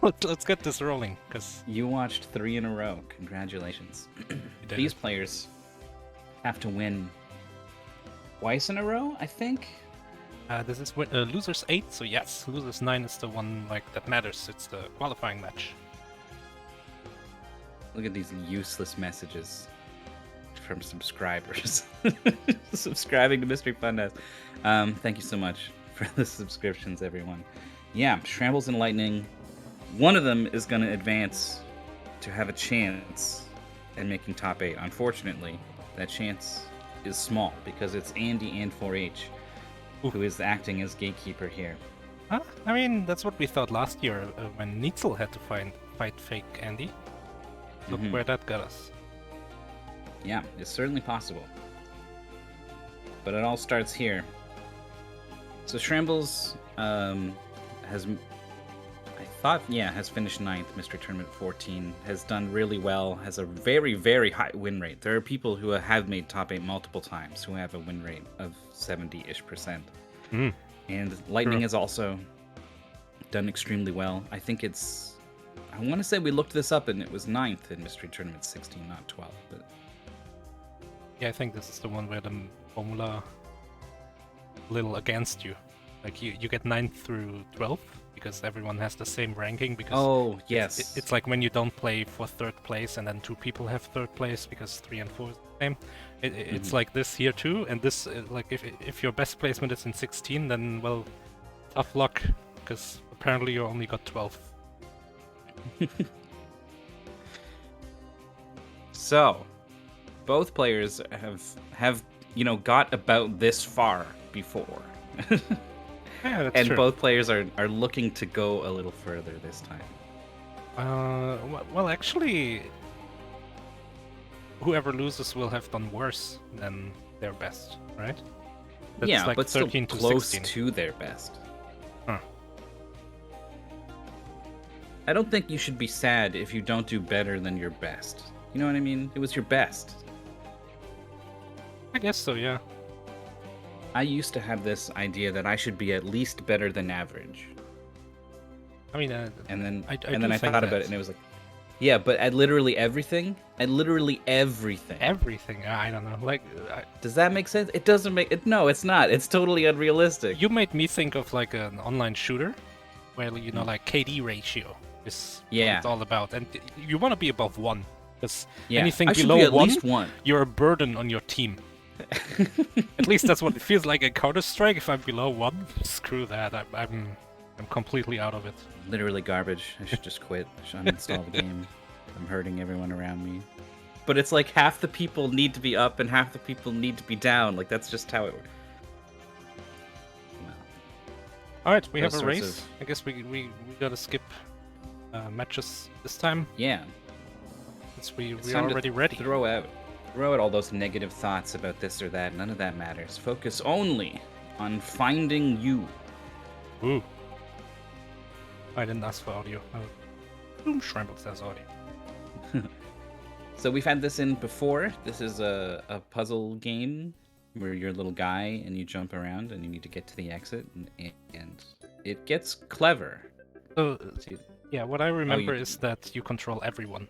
Let's get this rolling, because You watched 3 in a row. Congratulations. These players have to win twice in a row, I think. this is losers 8, so yes, losers 9 is the one that matters. It's the qualifying match. Look at these useless messages from subscribers. Subscribing to Mystery Funhouse. Thank you so much for the subscriptions, everyone. Yeah, Schrammbles and Litenang. One of them is going to advance to have a chance at making top 8. Unfortunately, that chance is small because it's Andy and 4H who is acting as gatekeeper here. Huh? I mean, that's what we thought last year when Neitzel had to fight fake Andy. Look where that got us. Yeah, it's certainly possible. But it all starts here. So Schrammbles has finished 9th, Mystery Tournament 14, has done really well, has a very, very high win rate. There are people who have made top 8 multiple times who have a win rate of 70-ish%. And Litenang has also done extremely well. I think I want to say we looked this up and it was 9th in Mystery Tournament 16, not 12. But yeah, I think this is the one where the formula a little against you. Like you get 9th through 12th because everyone has the same ranking. Because it's like when you don't play for 3rd place and then 2 people have 3rd place because 3 and 4 is the same. It's like this here too. And this like if your best placement is in 16, then well, tough luck because apparently you only got 12th. So, both players have got about this far before. Yeah, that's and true. Both players are looking to go a little further this time. Well, actually, whoever loses will have done worse than their best, right? That's yeah, like but still 13 to close 16. to their best. Huh. I don't think you should be sad if you don't do better than your best. You know what I mean? It was your best. I guess so, yeah. I used to have this idea that I should be at least better than average. I mean, and then I thought about it, and it was like, yeah, but at literally everything. Everything. Everything. I don't know. Like, does that make sense? It doesn't make it. No, it's not. It's totally unrealistic. You made me think of like an online shooter, where like KD ratio is what it's all about, and you want to be above 1. Because anything below at least 1, you're a burden on your team. At least that's what it feels like in Counter-Strike. If I'm below 1, screw that. I'm completely out of it. Literally garbage. I should just quit. I should uninstall the game. I'm hurting everyone around me. But it's like half the people need to be up and half the people need to be down. Like that's just how it works. Well, all right, we have a race. I guess we gotta skip matches this time. Yeah. We are already ready. Throw out all those negative thoughts about this or that. None of that matters. Focus only on finding you. Ooh. I didn't ask for audio. Schrammbles has audio. So we've had this in before. This is a puzzle game where you're a little guy and you jump around and you need to get to the exit, and it gets clever. So, yeah, what I remember is that you control everyone.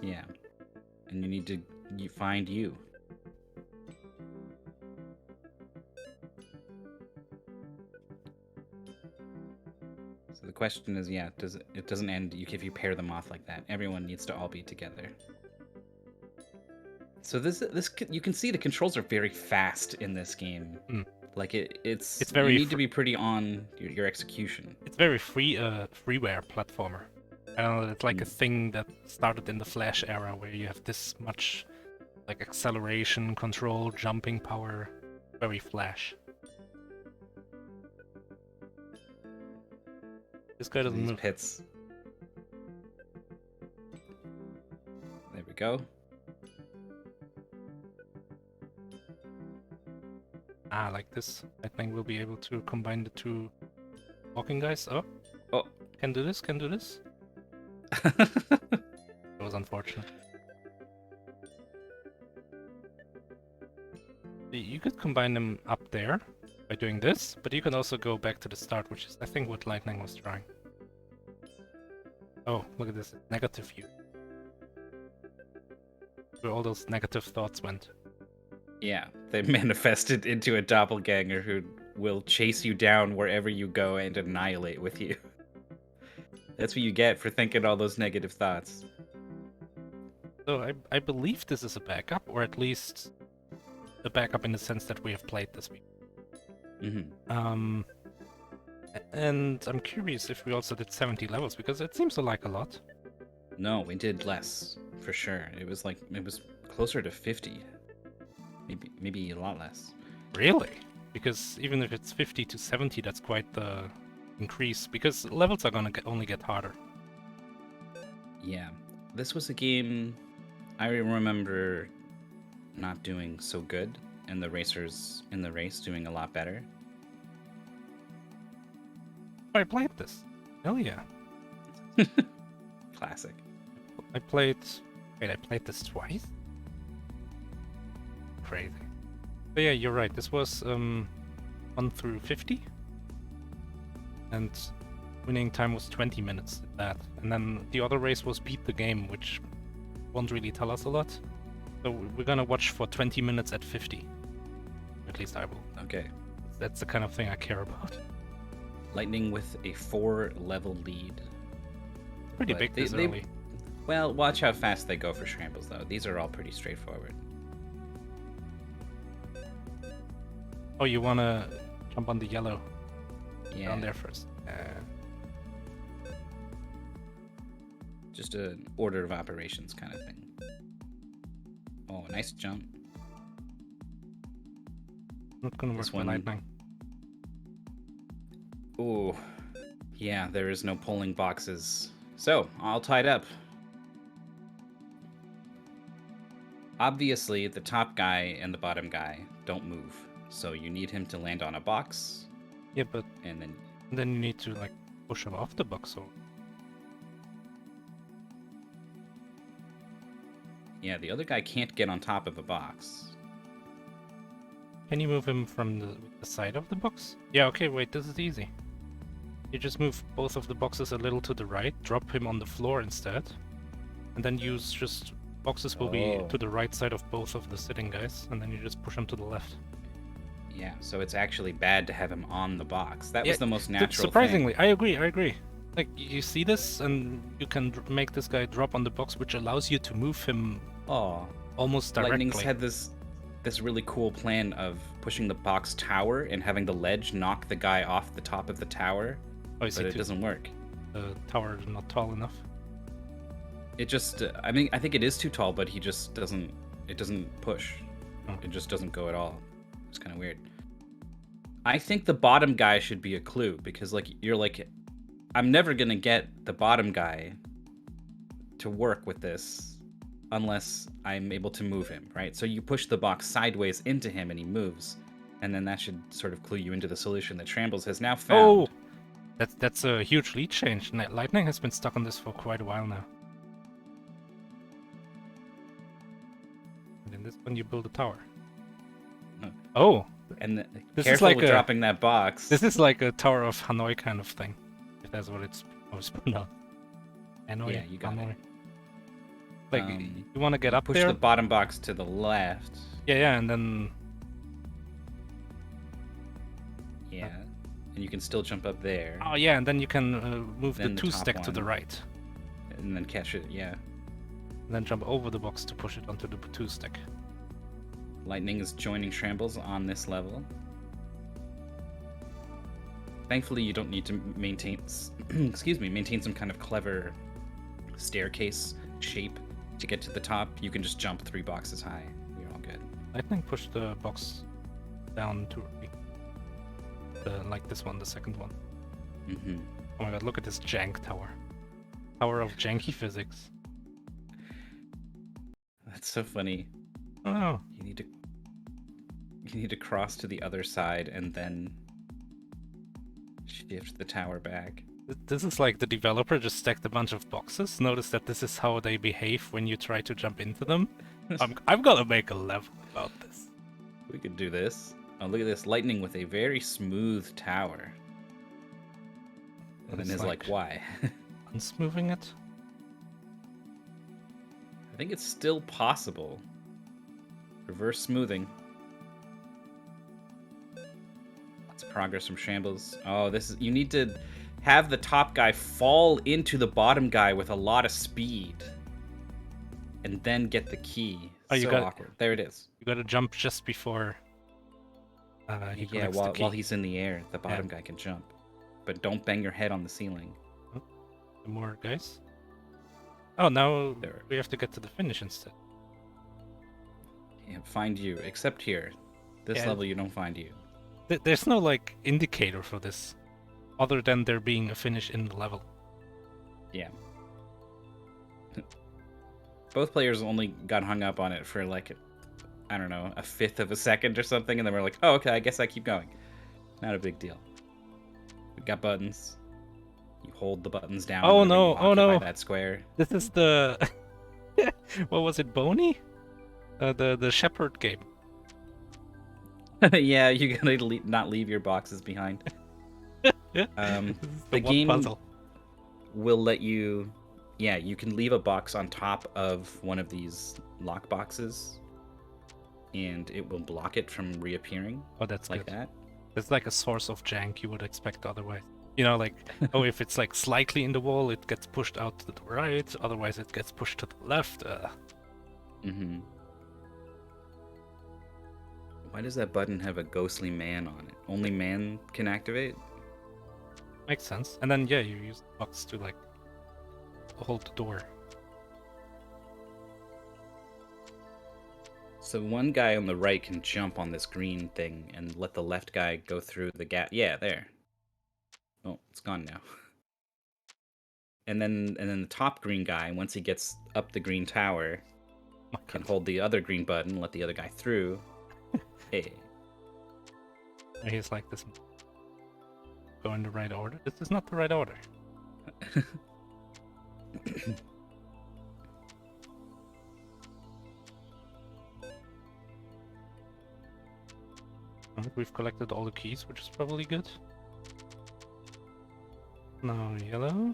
Yeah, and you need to find you. So the question is, it doesn't end if you pair them off like that. Everyone needs to all be together. So this you can see the controls are very fast in this game. Like it's very you need to be pretty on your execution. It's very freeware platformer. I don't know, it's like a thing that started in the Flash era where you have this much like acceleration, control, jumping power. Very Flash. This guy doesn't move. Pits. There we go. Like this. I think we'll be able to combine the 2 walking guys. Oh. Can do this. It was unfortunate. You could combine them up there by doing this, but you can also go back to the start, which is, I think, what Litenang was trying. Oh, look at this negative view. Where all those negative thoughts went. Yeah, they manifested into a doppelganger who will chase you down wherever you go and annihilate with you. That's what you get for thinking all those negative thoughts. So I believe this is a backup, or at least a backup in the sense that we have played this week. Mm-hmm. And I'm curious if we also did 70 levels, because it seems like a lot. No, we did less, for sure. It was closer to 50. Maybe a lot less. Really? Because even if it's 50 to 70, that's quite the increase, because levels are gonna only get harder. Yeah. This was a game I remember not doing so good, and the racers in the race doing a lot better. I played this. Hell yeah. Classic. I played this twice? Crazy. But yeah, you're right. This was 1 through 50. And winning time was 20 minutes at that. And then the other race was beat the game, which won't really tell us a lot. So we're gonna watch for 20 minutes at 50. At least I will. Okay. That's the kind of thing I care about. Lightning with a 4-level lead. Pretty big this early. Well, watch how fast they go for Schrammbles, though. These are all pretty straightforward. Oh, you wanna jump on the yellow? Yeah. Down there first. Just an order of operations kind of thing. Oh, nice jump. Not gonna work This for one- Lightning. Ooh. Yeah, there is no pulling boxes. So, all tied up. Obviously, the top guy and the bottom guy don't move. So you need him to land on a box. Yeah, but and then you need to like push him off the box. Or yeah, the other guy can't get on top of a box. can you move him from the side of the box? Yeah. Okay. Wait. This is easy. You just move both of the boxes a little to the right, drop him on the floor instead, and then use just boxes will be to the right side of both of the sitting guys, and then you just push him to the left. Yeah, so it's actually bad to have him on the box. That was the most natural surprisingly, thing. I agree. Like, you see this, and you can make this guy drop on the box, which allows you to move him almost directly. Lightning's had this really cool plan of pushing the box tower and having the ledge knock the guy off the top of the tower, but it doesn't work. The tower is not tall enough. It just, I mean, I think it is too tall, but he just doesn't, it doesn't push. Oh. It just doesn't go at all. It's kind of weird. I think the bottom guy should be a clue, because you're like, I'm never going to get the bottom guy to work with this unless I'm able to move him, right? So you push the box sideways into him and he moves, and then that should sort of clue you into the solution that Schrammbles has now found. Oh! That's a huge lead change. Lightning has been stuck on this for quite a while now. And in this one you build a tower. Oh! And this careful is like with dropping that box. This is like a Tower of Hanoi kind of thing, if that's what it's pronounced. Hanoi. Yeah, you got Hanoi. it. Like, you want to get up push there? the bottom box to the left. Yeah, and then... Yeah, and you can still jump up there. Oh yeah, and then you can move Then the the 2-stick top to the one. right. And then catch it, yeah. And then jump over the box to push it onto the 2-stick. Lightning is joining Schrammbles on this level. Thankfully, you don't need to maintain, maintain some kind of clever staircase shape to get to the top. You can just jump 3 boxes high. You're all good. Lightning pushed the box down to like this one, the second one. Mm-hmm. Oh my god, look at this jank tower. Tower of janky physics. That's so funny. Oh. You need to cross to the other side and then shift the tower back. This is like the developer just stacked a bunch of boxes. Notice that this is how they behave when you try to jump into them. I'm gonna make a level about this. We could do this. Oh, look at this. Lightning with a very smooth tower. And then is like, why? unsmoothing it? I think it's still possible. Reverse smoothing. Lots of progress from Schrammbles. Oh, this is... You need to have the top guy fall into the bottom guy with a lot of speed. And then get the key. Oh, so awkward. There it is. You gotta jump just before he collects the key. While he's in the air, the bottom guy can jump. But don't bang your head on the ceiling. Oh, more guys. Oh, now we have to get to the finish instead. Yeah, find you. Except here. This level, you don't find you. There's no, like, indicator for this. Other than there being a finish in the level. Yeah. Both players only got hung up on it for, like, I don't know, a fifth of a second or something, and then we're like, oh, okay, I guess I keep going. Not a big deal. We've got buttons. You hold the buttons down. Oh no! Oh no! That square. This is the what was it, Boney? The shepherd game. Yeah, you gotta not leave your boxes behind. The game puzzle will let you. Yeah, you can leave a box on top of one of these lock boxes, and it will block it from reappearing. Oh, that's like good. that. It's like a source of jank you would expect otherwise. You know, like, oh, if it's like slightly in the wall, it gets pushed out to the right. Otherwise, it gets pushed to the left. Mm-hmm. Why does that button have a ghostly man on it? Only man can activate? Makes sense. And then, yeah, you use the box to, like, hold the door. So one guy on the right can jump on this green thing and let the left guy go through the gap. Yeah, there. Oh, it's gone now. And then the top green guy, once he gets up the green tower, can hold the other green button, let the other guy through. Hey. He's like this. Go in the right order. This is not the right order. We've collected all the keys, which is probably good. Now yellow.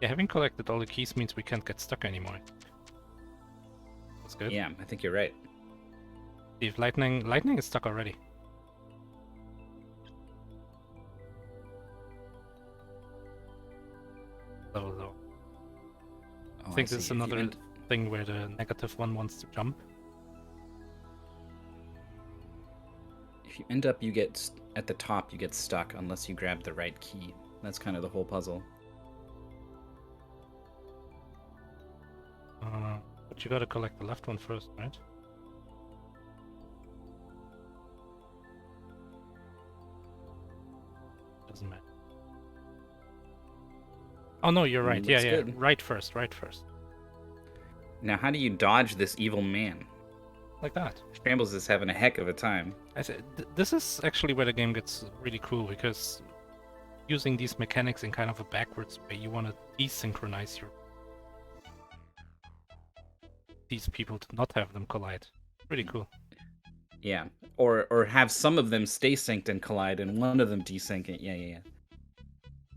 Yeah, having collected all the keys means we can't get stuck anymore. That's good. Yeah, I think you're right. If Litenang is stuck already. So, I think this is another thing where the negative one wants to jump. If you end up, you get at the top, you get stuck unless you grab the right key. That's kind of the whole puzzle. But you gotta collect the left one first, right? Doesn't matter. Oh no, you're right. Yeah, good. Right first, right first. Now, how do you dodge this evil man? Like that. Schrammbles is having a heck of a time. I said, this is actually where the game gets really cool, because using these mechanics in kind of a backwards way, you want to desynchronize these people to not have them collide. Pretty cool. Yeah, or have some of them stay synced and collide, and one of them desync it. Yeah.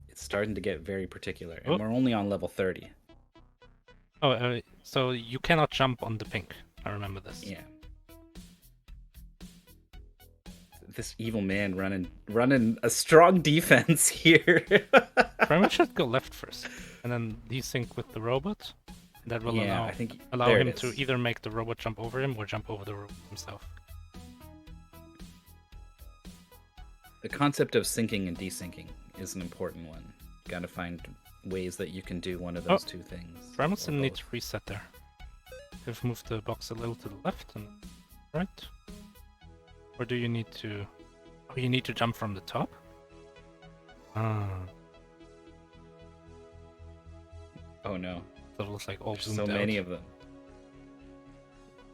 It's starting to get very particular, and we're only on level 30. Oh, so you cannot jump on the pink. I remember this. Yeah. This evil man running a strong defense here. Probably should go left first, and then desync with the robot. That will allow him to either make the robot jump over him or jump over the robot himself. The concept of syncing and desyncing is an important one. You gotta find ways that you can do one of those two things. Schrammbles didn't need to reset there. They've moved the box a little to the left and right. Or do you need to... Oh, you need to jump from the top? Ah. Oh no. So it looks like all There's so many of them.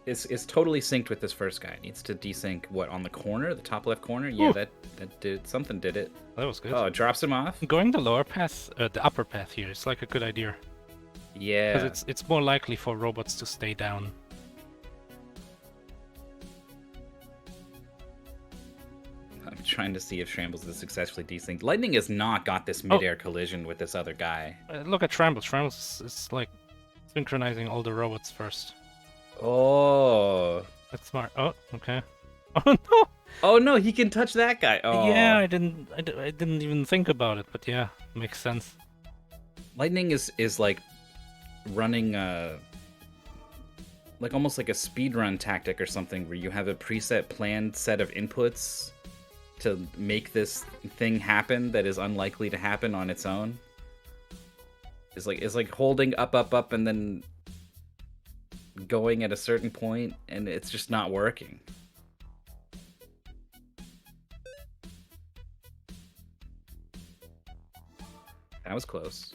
It's totally synced with this first guy. It needs to desync, what, on the corner? The top left corner? Yeah, Ooh. that did... Something did it. That was good. Oh, it drops him off? Going the lower path, the upper path here, is like a good idea. Yeah. Because it's more likely for robots to stay down. trying to see if Schrammbles is successfully desynced. Lightning has not got this mid-air collision with this other guy. Look at Schrammbles. Schrammbles is like synchronizing all the robots first. Oh. That's smart. Oh, okay. Oh no! Oh no, he can touch that guy. Oh. Yeah, I didn't even think about it, but yeah, makes sense. Lightning is like running like almost like a speedrun tactic or something, where you have a preset planned set of inputs to make this thing happen that is unlikely to happen on its own. It's like holding up and then going at a certain point, and it's just not working. That was close.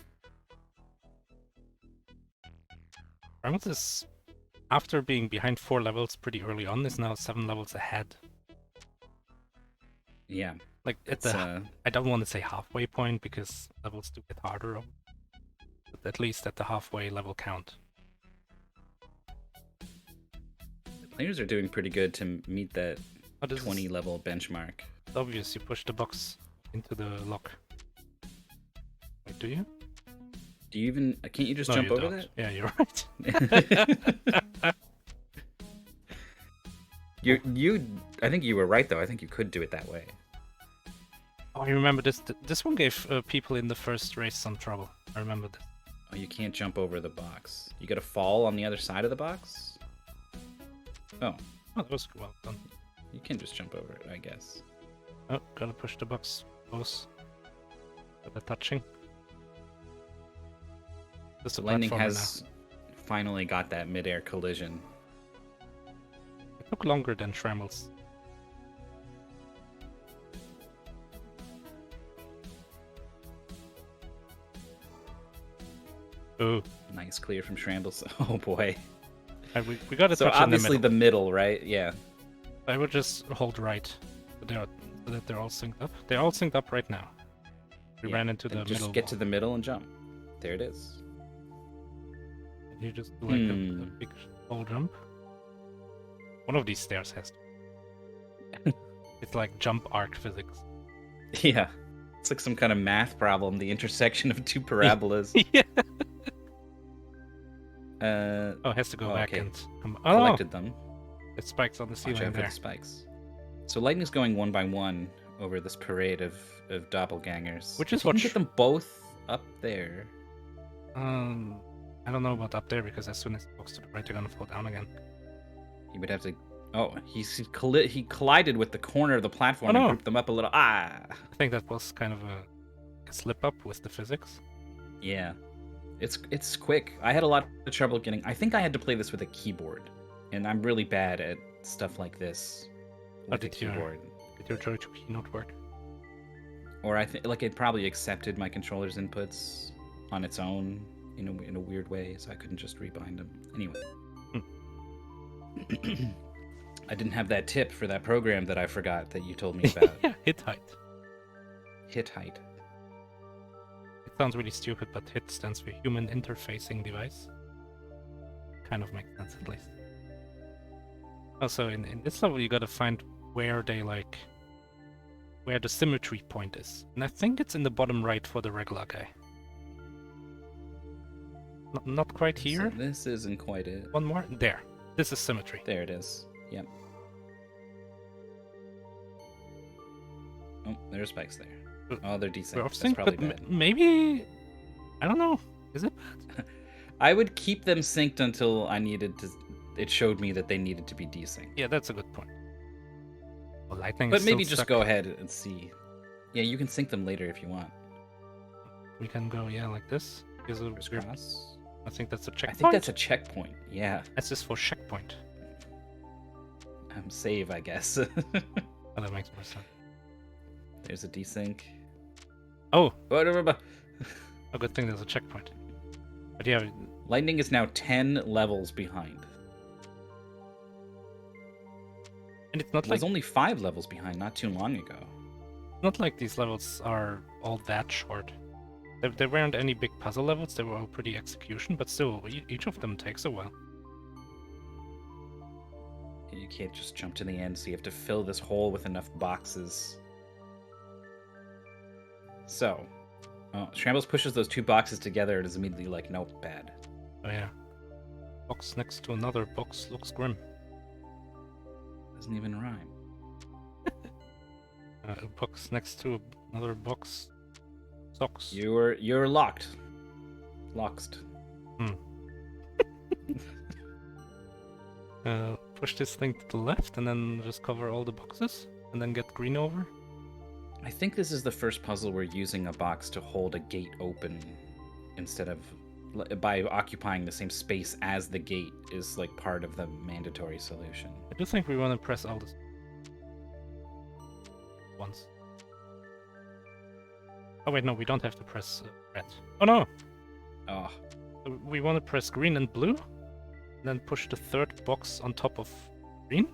Schrammbles is, after being behind 4 levels pretty early on, is now 7 levels ahead. Yeah. Like at the, I don't want to say halfway point because levels do get harder, but at least at the halfway level count. The players are doing pretty good to meet that 20 level benchmark. It's obvious you push the box into the lock. Wait, do you? Do you even... Can't you just jump over that? Yeah, you're right. I think you were right, though. I think you could do it that way. Oh, I remember this. This one gave people in the first race some trouble. I remember this. Oh, you can't jump over the box. You gotta fall on the other side of the box? Oh. Oh, that was well done. You can just jump over it, I guess. Oh, gotta push the box close. For the touching. Lightning has finally got that mid-air collision. It took longer than Schrammbles. Ooh. Nice clear from Schrammbles. Oh boy. We got to touch obviously in the middle, right? Yeah. I would just hold right so that they're all synced up. They're all synced up right now. We ran into the middle. Just get to the middle and jump. There it is. You just do like a big whole jump. One of these stairs has to. It's like jump arc physics. Yeah. It's like some kind of math problem, the intersection of two parabolas. Yeah. Oh, it has to go back and come. Oh, collected them. It spikes on the ceiling there. For the spikes. So Lightning's going one by one over this parade of doppelgangers. Which is what you can get them both up there. I don't know about up there because as soon as it goes to the right, they're gonna fall down again. He would have to. Oh, he collided with the corner of the platform and grouped them up a little. Ah! I think that was kind of a slip up with the physics. Yeah, it's quick. I had a lot of trouble getting. I think I had to play this with a keyboard, and I'm really bad at stuff like this with a keyboard. Did your Joy-2 key not work? Or I think like it probably accepted my controller's inputs on its own in a weird way, so I couldn't just rebind them. Anyway. I didn't have that tip for that program that I forgot that you told me about. Yeah, hit height. Hit height. It sounds really stupid, but HIT stands for Human Interfacing Device. Kind of makes sense, at least. Also, in this level, you gotta find where where the symmetry point is. And I think it's in the bottom right for the regular guy. Not quite here. So this isn't quite it. One more. There. This is symmetry. There it is. Yep. Oh, there's spikes there. Oh, they're decent. That's probably bad. Maybe... I don't know. Is it bad? I would keep them synced until I needed to... It showed me that they needed to be desynced. Yeah, that's a good point. Well, Lightning but maybe just go ahead and see. Yeah, you can sync them later if you want. We can go, yeah, like this. Cross. I think that's a checkpoint. I think that's a checkpoint, yeah. That's just for checkpoint. Save, I guess. Oh, that makes more sense. There's a desync. Oh! A good thing there's a checkpoint. But yeah... Lightning is now 10 levels behind. And it's not it was only 5 levels behind not too long ago. Not like these levels are all that short. There weren't any big puzzle levels, they were all pretty execution, but still, each of them takes a while. You can't just jump to the end, so you have to fill this hole with enough boxes So, Schrammbles pushes those 2 boxes together and is immediately like, nope, bad. Oh yeah. Box next to another box looks grim. Doesn't even rhyme. A box next to another box sucks. You're locked. Loxed. Push this thing to the left and then just cover all the boxes and then get green over. I think this is the first puzzle where using a box to hold a gate open instead of by occupying the same space as the gate is like part of the mandatory solution. I do think we want to press all this once. Oh wait, no, we don't have to press red. Oh no! Oh. So we want to press green and blue, and then push the 3rd box on top of green.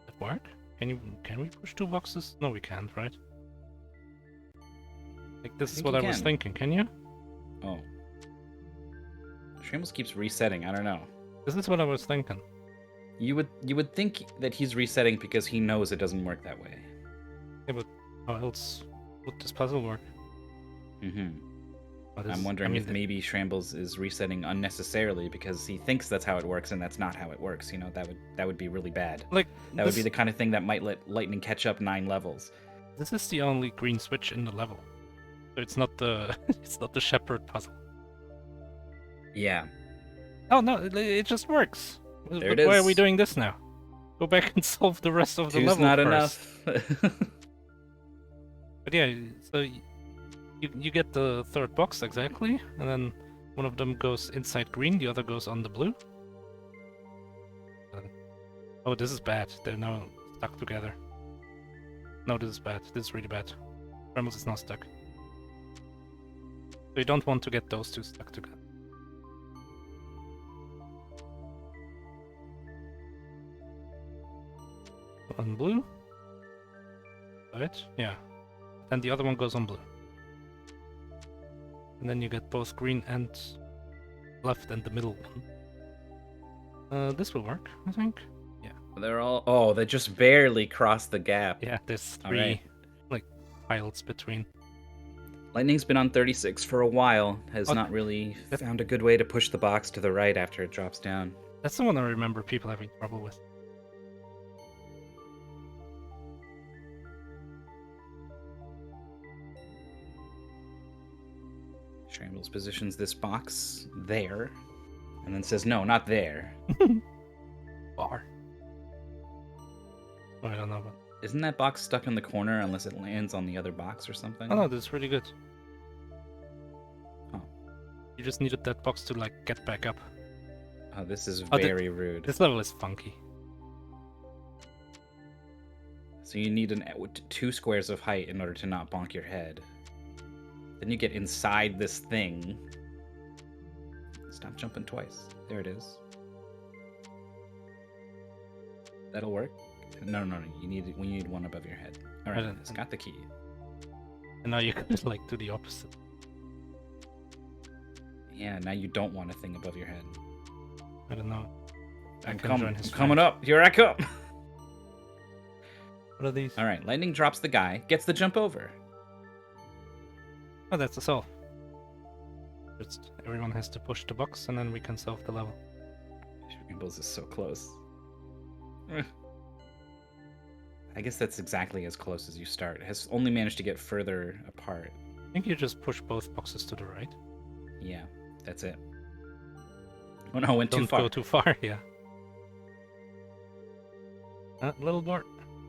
Does that work? Can we push 2 boxes? No, we can't, right? Like this is what I was thinking. Can you? Oh. Schrammbles keeps resetting. I don't know. This is what I was thinking. You would think that he's resetting because he knows it doesn't work that way. Yeah, but how else would this puzzle work? Mm-hmm. I'm wondering if maybe Schrammbles is resetting unnecessarily because he thinks that's how it works and that's not how it works. You know, that would be really bad. Like that would be the kind of thing that might let Lightning catch up 9 levels. This is the only green switch in the level. So it's not the it's not the shepherd puzzle. Yeah. Oh no, it just works. There it is. Why are we doing this now? Go back and solve the rest of the level not first. enough. But yeah, so you get the 3rd box exactly, and then one of them goes inside green, the other goes on the blue. Oh, this is bad. They're now stuck together. No, this is bad. This is really bad. Schrammbles is not stuck. So you don't want to get those 2 stuck together. On blue? Right? Yeah. And the other one goes on blue. And then you get both green and left and the middle one. This will work, I think. Yeah. They're all... Oh, they just barely crossed the gap. Yeah, there's 3 like tiles between. Lightning's been on 36 for a while. Has not really found a good way to push the box to the right after it drops down. That's the one I remember people having trouble with. Schrammbles positions this box there, and then says, no, not there. Bar. Oh, I don't know. But... Isn't that box stuck in the corner unless it lands on the other box or something? Oh no, this is really good. Oh. You just needed that box to, like, get back up. Oh, this is very rude. This level is funky. So you need 2 squares of height in order to not bonk your head. Then you get inside this thing. Stop jumping twice. There it is. That'll work. No. We need 1 above your head. All right, it's got the key. And now you can just, like, do the opposite. Yeah, now you don't want a thing above your head. I don't know. I'm coming up. Here I come. What are these? All right, Lightning drops the guy, gets the jump over. Oh, that's the solve. Just everyone has to push the box, and then we can solve the level. Schrammbles is so close. I guess that's exactly as close as you start. It has only managed to get further apart. I think you just push both boxes to the right. Yeah, that's it. Oh no, went too far. Don't go too far, yeah. A little more.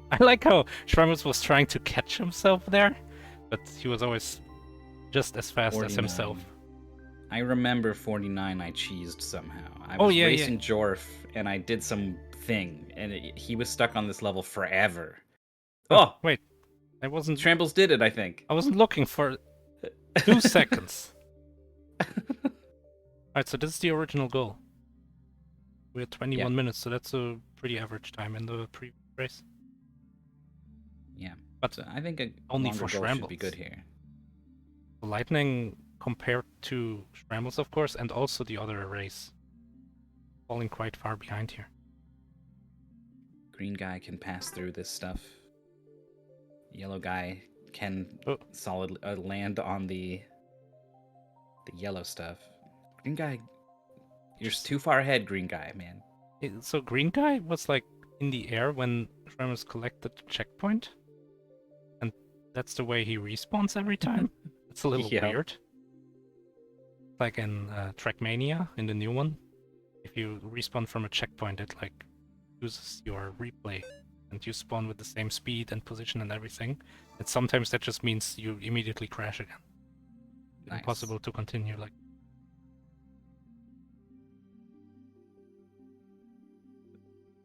I like how Schrammbles was trying to catch himself there, but he was always just as fast 49. as himself. I remember 49 I cheesed somehow. I was racing Jorf, and I did some thing, and he was stuck on this level forever. Oh! Wait. I wasn't... Schrammbles did it, I think. I wasn't looking for 2 seconds. Alright, so this is the original goal. We had 21 minutes, so that's a pretty average time in the pre-race. Yeah, but so I think only for goal Schrammbles should be good here. Litenang compared to Schrammbles, of course, and also the other race, falling quite far behind here. Green guy can pass through this stuff. Yellow guy can solidly land on the yellow stuff. Green guy, you're too far ahead, green guy, man. So green guy was like in the air when Schrammbles collected the checkpoint, and that's the way he respawns every time. It's a little weird. Like in Trackmania, in the new one, if you respawn from a checkpoint, it like uses your replay, and you spawn with the same speed and position and everything. And sometimes that just means you immediately crash again. Nice. Impossible to continue. Like,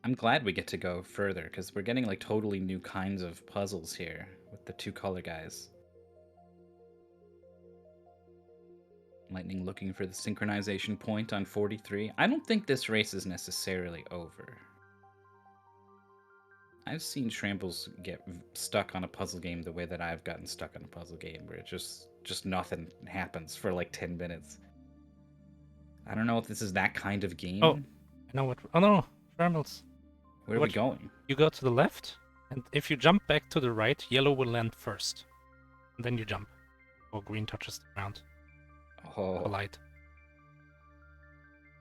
I'm glad we get to go further because we're getting like totally new kinds of puzzles here with the 2 color guys. Lightning looking for the synchronization point on 43. I don't think this race is necessarily over. I've seen Schrammbles get stuck on a puzzle game the way that I've gotten stuck on a puzzle game, where it just nothing happens for like 10 minutes. I don't know if this is that kind of game. Oh, I know what. Oh no, Schrammbles. Where are we going? You go to the left, and if you jump back to the right, yellow will land first. And then you jump. Or green touches the ground. Oh. Light.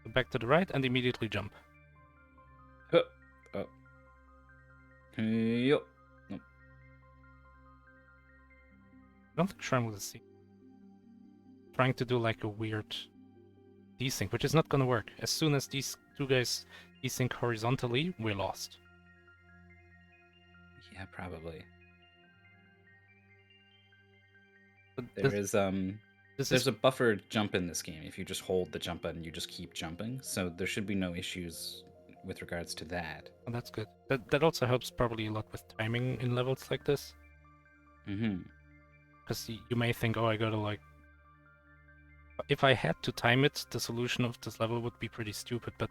Go back to the right and immediately jump. Oh. Yup. Nope. I don't think Schrammbles is trying to do like a weird desync, which is not gonna work. As soon as these 2 guys desync horizontally, we're lost. Yeah, probably. But there's a buffer jump in this game. If you just hold the jump button, you just keep jumping. So there should be no issues with regards to that. Oh, that's good. That also helps probably a lot with timing in levels like this. Mm-hmm. Because you may think, oh, I gotta like... If I had to time it, the solution of this level would be pretty stupid, but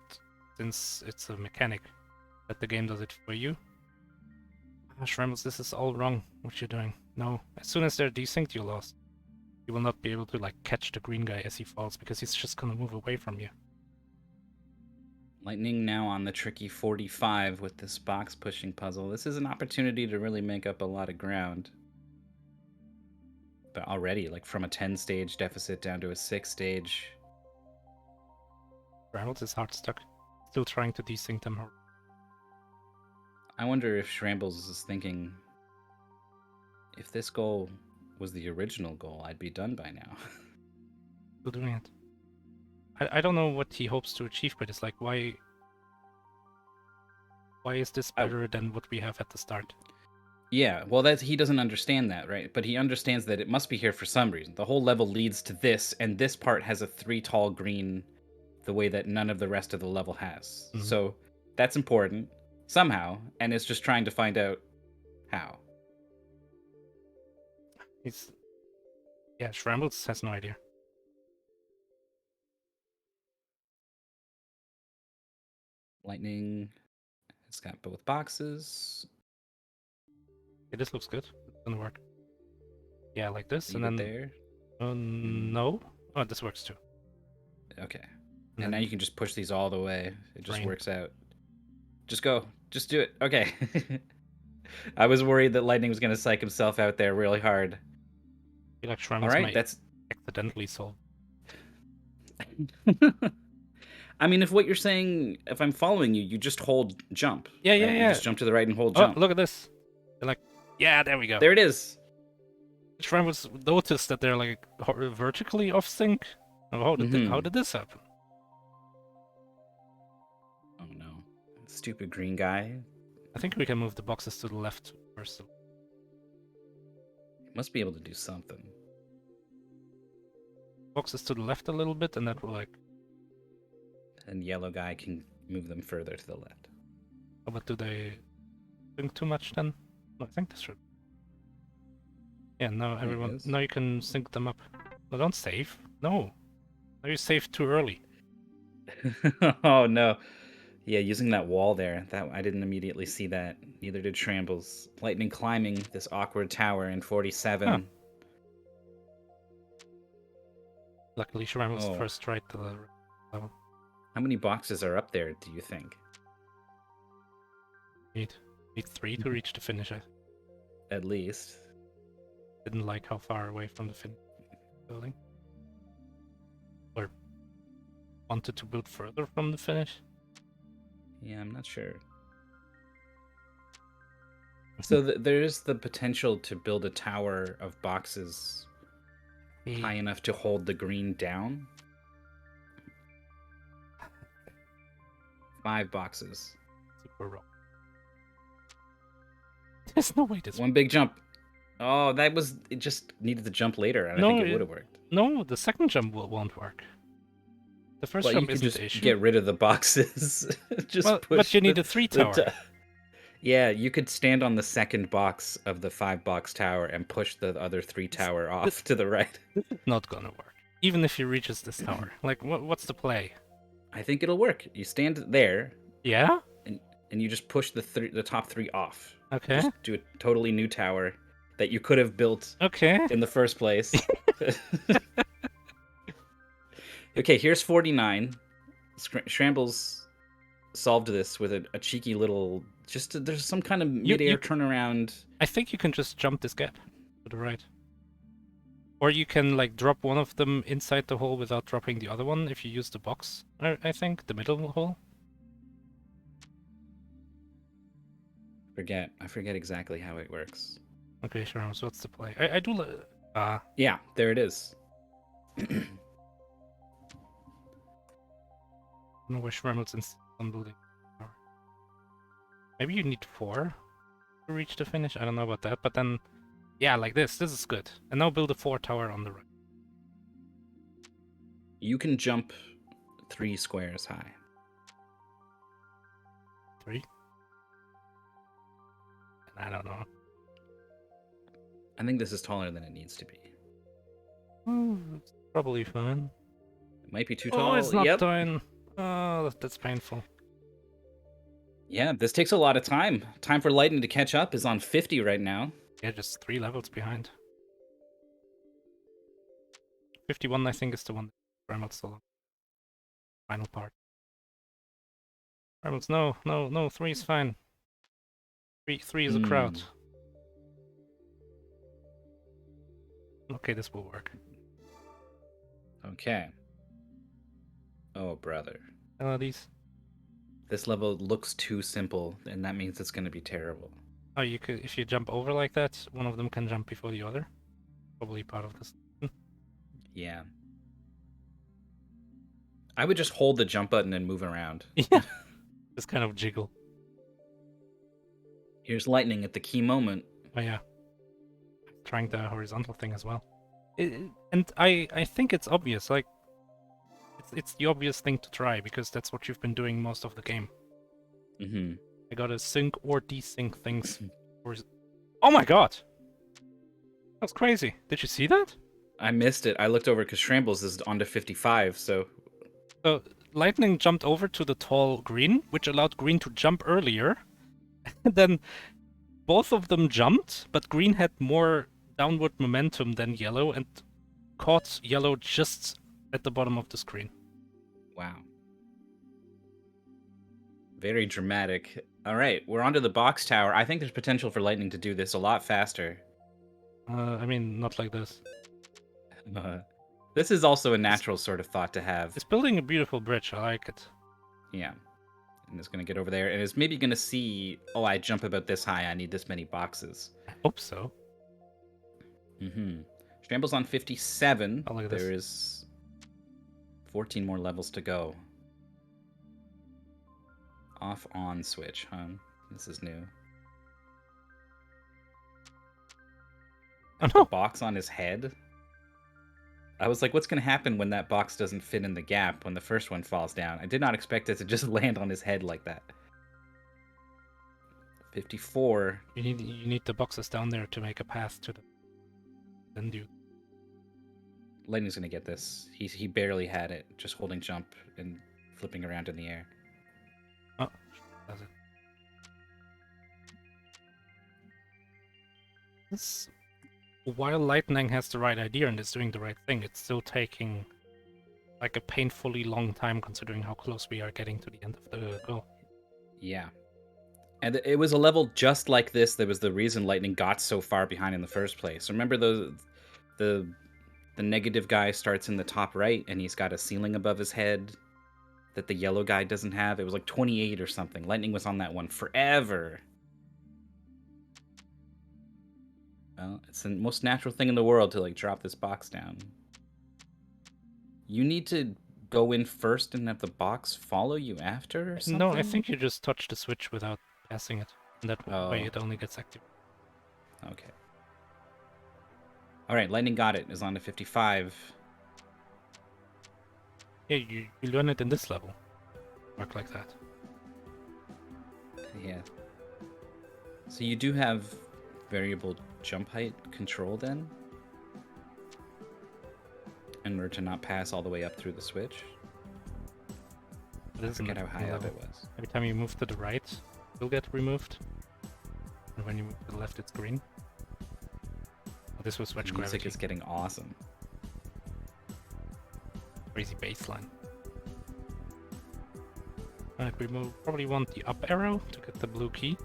since it's a mechanic that the game does it for you... Schrammbles, this is all wrong, what you're doing. No, as soon as they're desynced, you're lost. You will not be able to like catch the green guy as he falls, because he's just gonna move away from you. Lightning now on the tricky 45 with this box pushing puzzle. This is an opportunity to really make up a lot of ground. But already, like from a 10-stage deficit down to a 6-stage. Schrammbles is hard stuck. Still trying to desync them. I wonder if Schrammbles is thinking, if this goal was the original goal, I'd be done by now. Still doing it. I don't know what he hopes to achieve, but it's like, why is this better than what we have at the start? Yeah, well, he doesn't understand that, right? But he understands that it must be here for some reason. The whole level leads to this, and this part has a 3 tall green the way that none of the rest of the level has. Mm-hmm. So that's important, somehow, and it's just trying to find out how. Yeah, Schrammbles has no idea. Lightning has got both boxes. Okay, this looks good. It's gonna work. Yeah, like this, Leave and then there. No. Oh, this works too. Okay. And now you can just push these all the way. It just works out. Just go. Just do it. Okay. I was worried that Lightning was gonna psych himself out there really hard. I feel like Schrammbles might accidentally solve. I mean, if what you're saying, if I'm following you, you just hold jump. Yeah, right? You just jump to the right and hold jump. Oh, look at this. They're like, yeah, there we go. There it is. Schrammbles noticed that they're like vertically off sync. How did this happen? Oh no. Stupid green guy. I think we can move the boxes to the left first. Must be able to do something. Boxes to the left a little bit, and that will like... And yellow guy can move them further to the left. Oh, but do they think too much then? No, I think this should. Yeah, now everyone... Now you can sync them up. No, don't save. No. Now you saved too early. Oh no. Yeah, using that wall there. I didn't immediately see that. Neither did Schrammbles. Lightning climbing this awkward tower in 47. Huh. Luckily, Schrammbles first tried to the level. How many boxes are up there, do you think? Need 3 to reach the finish. at least. Didn't like how far away from the finish building. Or wanted to build further from the finish. Yeah, I'm not sure. So there's the potential to build a tower of boxes high enough to hold the green down. 5 boxes. Super wrong. There's no way this. One big jump. Oh, it just needed to jump later, and I think it would have worked. No, the second jump won't work. The first jump isn't the issue. Get rid of the boxes. But you need a 3 tower. Yeah, you could stand on the second box of the 5-box tower and push the other 3 tower off to the right. This is not gonna work. Even if he reaches this tower. Like, what's the play? I think it'll work. You stand there. Yeah? And you just push the top 3 off. Okay. Just do a totally new tower that you could have built in the first place. Okay, here's 49. Schrammbles solved this with a cheeky little... there's some kind of mid-air turnaround. I think you can just jump this gap to the right. Or you can, like, drop one of them inside the hole without dropping the other one if you use the box, I think, the middle hole. I forget exactly how it works. Okay, sure. So what's the play? I do... Yeah, there it is. I don't know where Schrammbles insists on building. Maybe you need 4 to reach the finish. I don't know about that, but then, yeah, like this. This is good. And now build a 4 tower on the right. You can jump 3 squares high. 3? I don't know. I think this is taller than it needs to be. It's probably fine. It might be too tall. Oh, it's not done. Oh, that's painful. Yeah, this takes a lot of time. Time for Lightning to catch up is on 50 right now. Yeah, just 3 levels behind. 51, I think, is the one that Schrammbles still on. Final part. Schrammbles, no, 3 is fine. 3 is a crowd. Okay, this will work. Okay. Oh, brother. Melodies. This level looks too simple, and that means it's going to be terrible. Oh, you could, if you jump over like that, one of them can jump before the other. Probably part of this. Yeah. I would just hold the jump button and move around. Yeah. Just kind of jiggle. Here's Lightning at the key moment. Oh yeah. Trying the horizontal thing as well. And I think it's obvious, like, it's the obvious thing to try, because that's what you've been doing most of the game. Mm-hmm. I gotta sync or desync things. Oh my god! That's crazy. Did you see that? I missed it. I looked over because Schrammbles is on to 55, so... So, Lightning jumped over to the tall green, which allowed green to jump earlier. And then both of them jumped, but green had more downward momentum than yellow and caught yellow just at the bottom of the screen. Wow. Very dramatic. All right, we're onto the box tower. I think there's potential for Lightning to do this a lot faster. I mean, not like this. This is also a natural sort of thought to have. It's building a beautiful bridge. I like it. Yeah. And it's going to get over there, and it's maybe going to see, oh, I jump about this high, I need this many boxes. I hope so. Mm-hmm. Schrammbles on 57. Oh, look at this. There is 14 more levels to go. Off-on switch, huh? This is new. Oh, no. The box on his head? I was like, what's going to happen when that box doesn't fit in the gap when the first one falls down? I did not expect it to just land on his head like that. 54. You need the boxes down there to make a path to the... Then do. Lightning's going to get this. He barely had it, just holding jump and flipping around in the air. Oh, does it. This... While Litenang has the right idea and is doing the right thing, it's still taking like a painfully long time considering how close we are getting to the end of the goal. Yeah. And it was a level just like this that was the reason Lightning got so far behind in the first place. Remember the negative guy starts in the top right, and he's got a ceiling above his head that the yellow guy doesn't have. It was like 28 or something. Lightning was on that one forever. Well, it's the most natural thing in the world to like drop this box down. You need to go in first and have the box follow you after or something? No, I think you just touch the switch without passing it. And that way it only gets active. Okay. All right, Lightning got it. Is on to 55. Yeah, you learn it in this level. Work like that. Yeah. So you do have variable jump height control then? In order to not pass all the way up through the switch? I forget how high up it was. Every time you move to the right, you'll get removed. And when you move to the left, it's green. Oh, this was switch gravity. Music is getting awesome. Crazy bassline. Alright, we probably want the up arrow to get the blue key.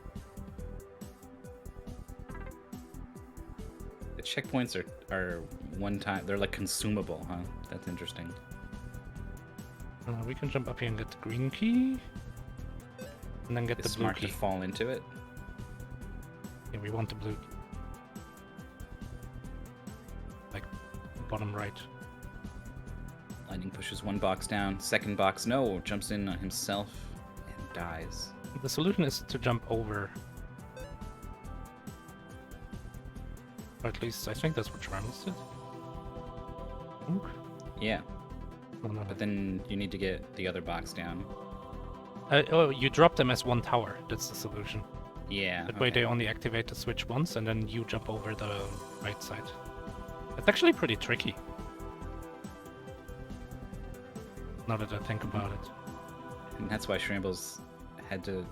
The checkpoints are one time. They're like consumable, huh? That's interesting. We can jump up here and get the green key. And then get the blue key. Smart to fall into it. Yeah, we want the blue key. Like, bottom right. Lightning pushes one box down. Second box, no. Jumps in on himself and dies. The solution is to jump over. Or at least, I think that's what Schrammbles did. Ooh. Yeah. Oh, no. But then you need to get the other box down. Oh, you drop them as one tower. That's the solution. Yeah. That way they only activate the switch once, and then you jump over the right side. It's actually pretty tricky. Now that I think about it. And that's why Schrammbles had to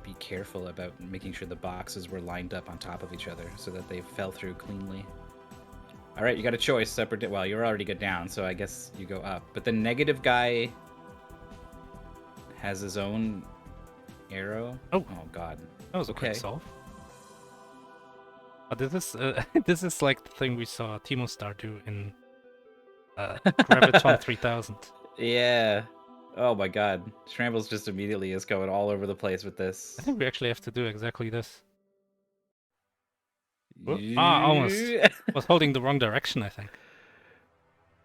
be careful about making sure the boxes were lined up on top of each other so that they fell through cleanly. All right, you got a choice. Well, you're already go down, so I guess you go up. But the negative guy has his own arrow. Oh God. That was a quick solve. But this is like the thing we saw Timo Star do in Graviton 3000. Yeah. Oh my god. Schrammbles just immediately is going all over the place with this. I think we actually have to do exactly this. Almost. Was holding the wrong direction, I think.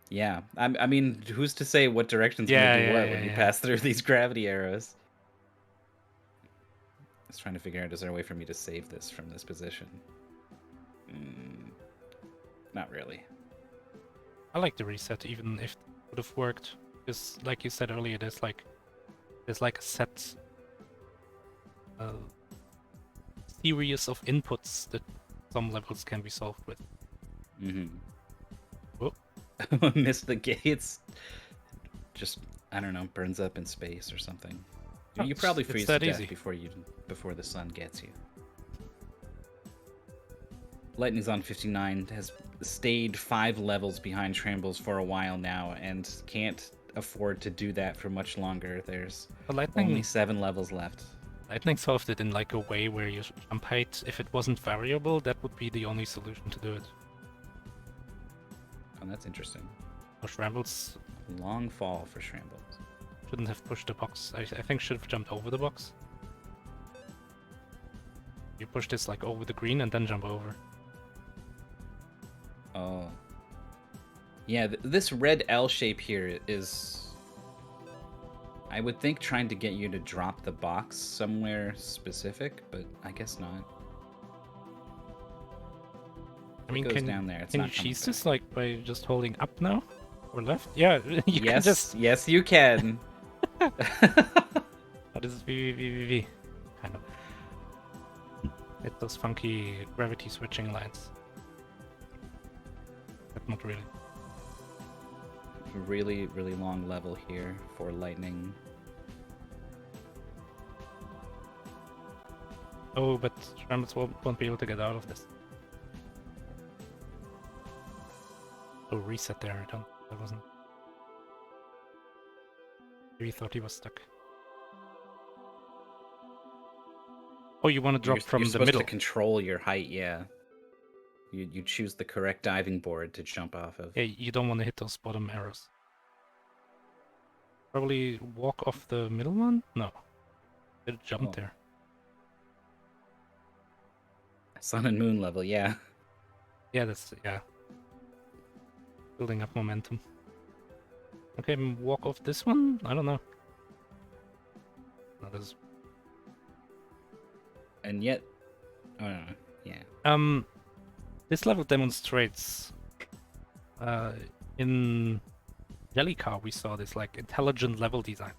Yeah. I mean, who's to say what direction's gonna do what when you pass through these gravity arrows? I was trying to figure out, is there a way for me to save this from this position? Not really. I like the reset, even if it would have worked. Because, like you said earlier, there's like a set series of inputs that some levels can be solved with. Oh. Missed the gates. Just, I don't know, burns up in space or something. You probably freeze to death before the sun gets you. Lightning's on 59, has stayed 5 levels behind Schrammbles for a while now, and can't afford to do that for much longer. There's only 7 levels left. Lightning solved it in like a way where your jump height, if it wasn't variable, that would be the only solution to do it. Oh, that's interesting. Or Schrammbles. Long fall for Schrammbles. Shouldn't have pushed the box. I think should have jumped over the box. You push this like over the green and then jump over. Oh. Yeah, this red L shape here is, I would think, trying to get you to drop the box somewhere specific, but I guess not. I mean, it goes down there. Can you cheese this like by just holding up now? Or left? Yeah, you can just... Yes, you can. That is V. Kind of. It's those funky gravity switching lines. But not really. Really, really long level here for Lightning. Oh, but Schrammbles won't be able to get out of this. Oh, reset there. I wasn't. Maybe thought he was stuck. Oh, you want to drop from you're the supposed middle. to control your height, yeah. You choose the correct diving board to jump off of. Yeah, you don't want to hit those bottom arrows. Probably walk off the middle one? No. It jumped there. Sun and moon level, yeah. Yeah, that's, yeah. Building up momentum. Okay, walk off this one? I don't know. No, this... And yet... Oh, no, yeah. This level demonstrates... in Jellycar we saw this, like, intelligent level design.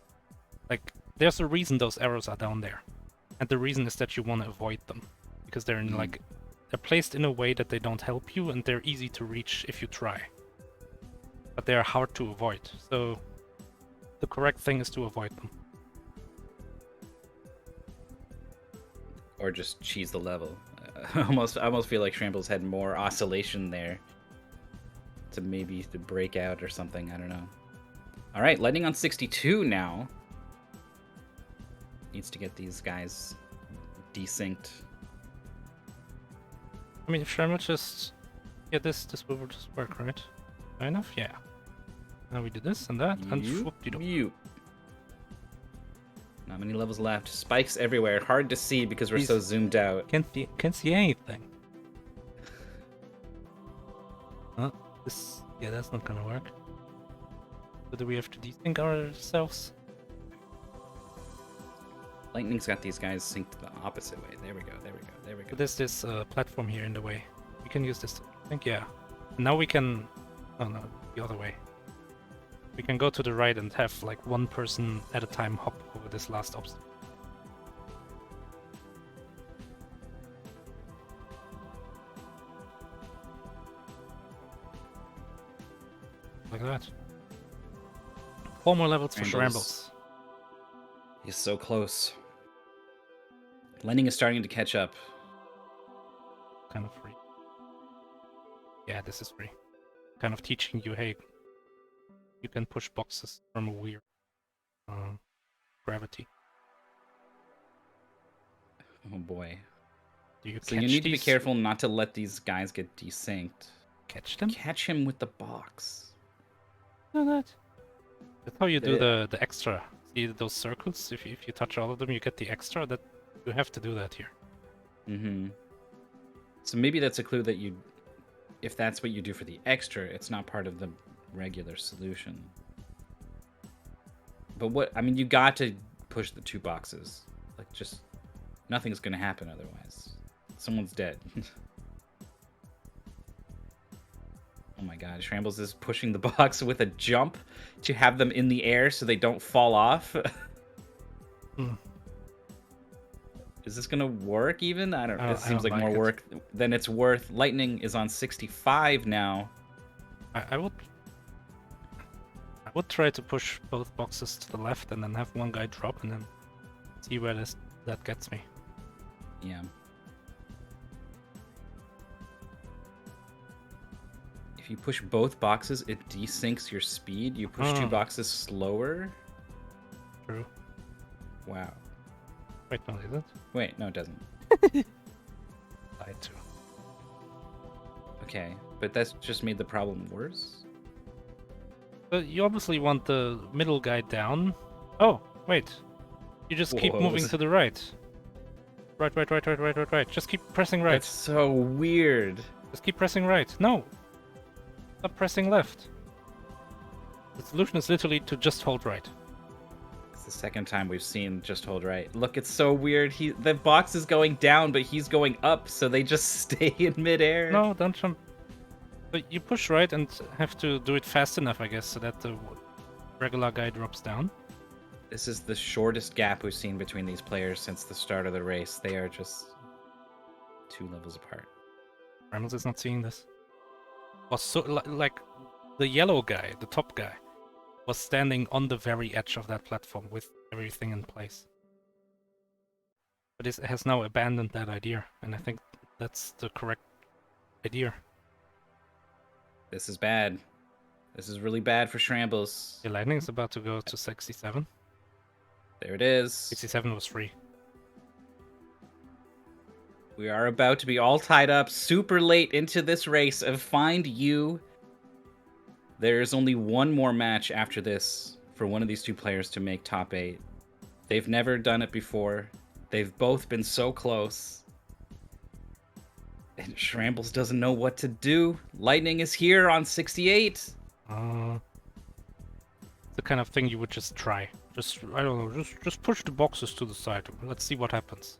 Like, there's a reason those arrows are down there. And the reason is that you want to avoid them. Because they're in, like... They're placed in a way that they don't help you, and they're easy to reach if you try. But they are hard to avoid, so... The correct thing is to avoid them. Or just cheese the level. I almost feel like Schrammbles had more oscillation there. To maybe to break out or something, I don't know. Alright, Lightning on 62 now. Needs to get these guys desynced. I mean, if Schrammbles just... Yeah, this will just work, right? Fair enough? Yeah. Now we do this and that, and whoop-de-doop. Not many levels left. Spikes everywhere. Hard to see because we're so zoomed out. Can't see anything. Huh? This... Yeah, that's not gonna work. So do we have to desync ourselves? Lightning's got these guys synced the opposite way. There we go, there we go, there we go. But there's this platform here in the way. We can use this, I think, yeah. Now we can... Oh no, the other way. We can go to the right and have, like, one person at a time hop over this last obstacle. Like that. 4 more levels for Schrammbles. He's so close. Lightning is starting to catch up. Kind of free. Yeah, this is free. Kind of teaching you, hey, you can push boxes from a weird gravity. Oh boy. Do you so you need to be careful not to let these guys get desynced. Catch them? Catch him with the box. No, that. That's how you do the extra. See those circles? If you touch all of them, you get the extra. That you have to do that here. Mm-hmm. So maybe that's a clue that you, if that's what you do for the extra, it's not part of the regular solution. But what, I mean, you got to push the 2 boxes. Like, just, nothing's gonna happen otherwise. Someone's dead. Oh my god, Schrammbles is pushing the box with a jump to have them in the air so they don't fall off. Is this gonna work even? I don't know. It seems like more work than it's worth. Lightning is on 65 now. I would try to push both boxes to the left and then have one guy drop and then see where that gets me. Yeah. If you push both boxes, it desyncs your speed. You push 2 boxes slower. True. Wow. Wait, no, is it? Wait, no, it doesn't. Lied to. Okay, but that's just made the problem worse. But you obviously want the middle guy down. Oh, wait. You just keep moving to the right. Right. Just keep pressing right. That's so weird. Just keep pressing right. No. Stop pressing left. The solution is literally to just hold right. It's the second time we've seen just hold right. Look, it's so weird. The box is going down, but he's going up, so they just stay in midair. No, don't jump. But you push right and have to do it fast enough, I guess, so that the regular guy drops down. This is the shortest gap we've seen between these players since the start of the race. They are just 2 levels apart. Schrammbles is not seeing this. Was so like the yellow guy, the top guy, was standing on the very edge of that platform with everything in place. But it has now abandoned that idea, and I think that's the correct idea. This is bad. This is really bad for Schrammbles. The Lightning is about to go to 67. There it is. 67 was free. We are about to be all tied up super late into this race of Find You. There's only one more match after this for one of these two players to make top 8. They've never done it before. They've both been so close. And Schrammbles doesn't know what to do. Litenang is here on 68. The kind of thing you would just try. Just, I don't know, just push the boxes to the side. Let's see what happens.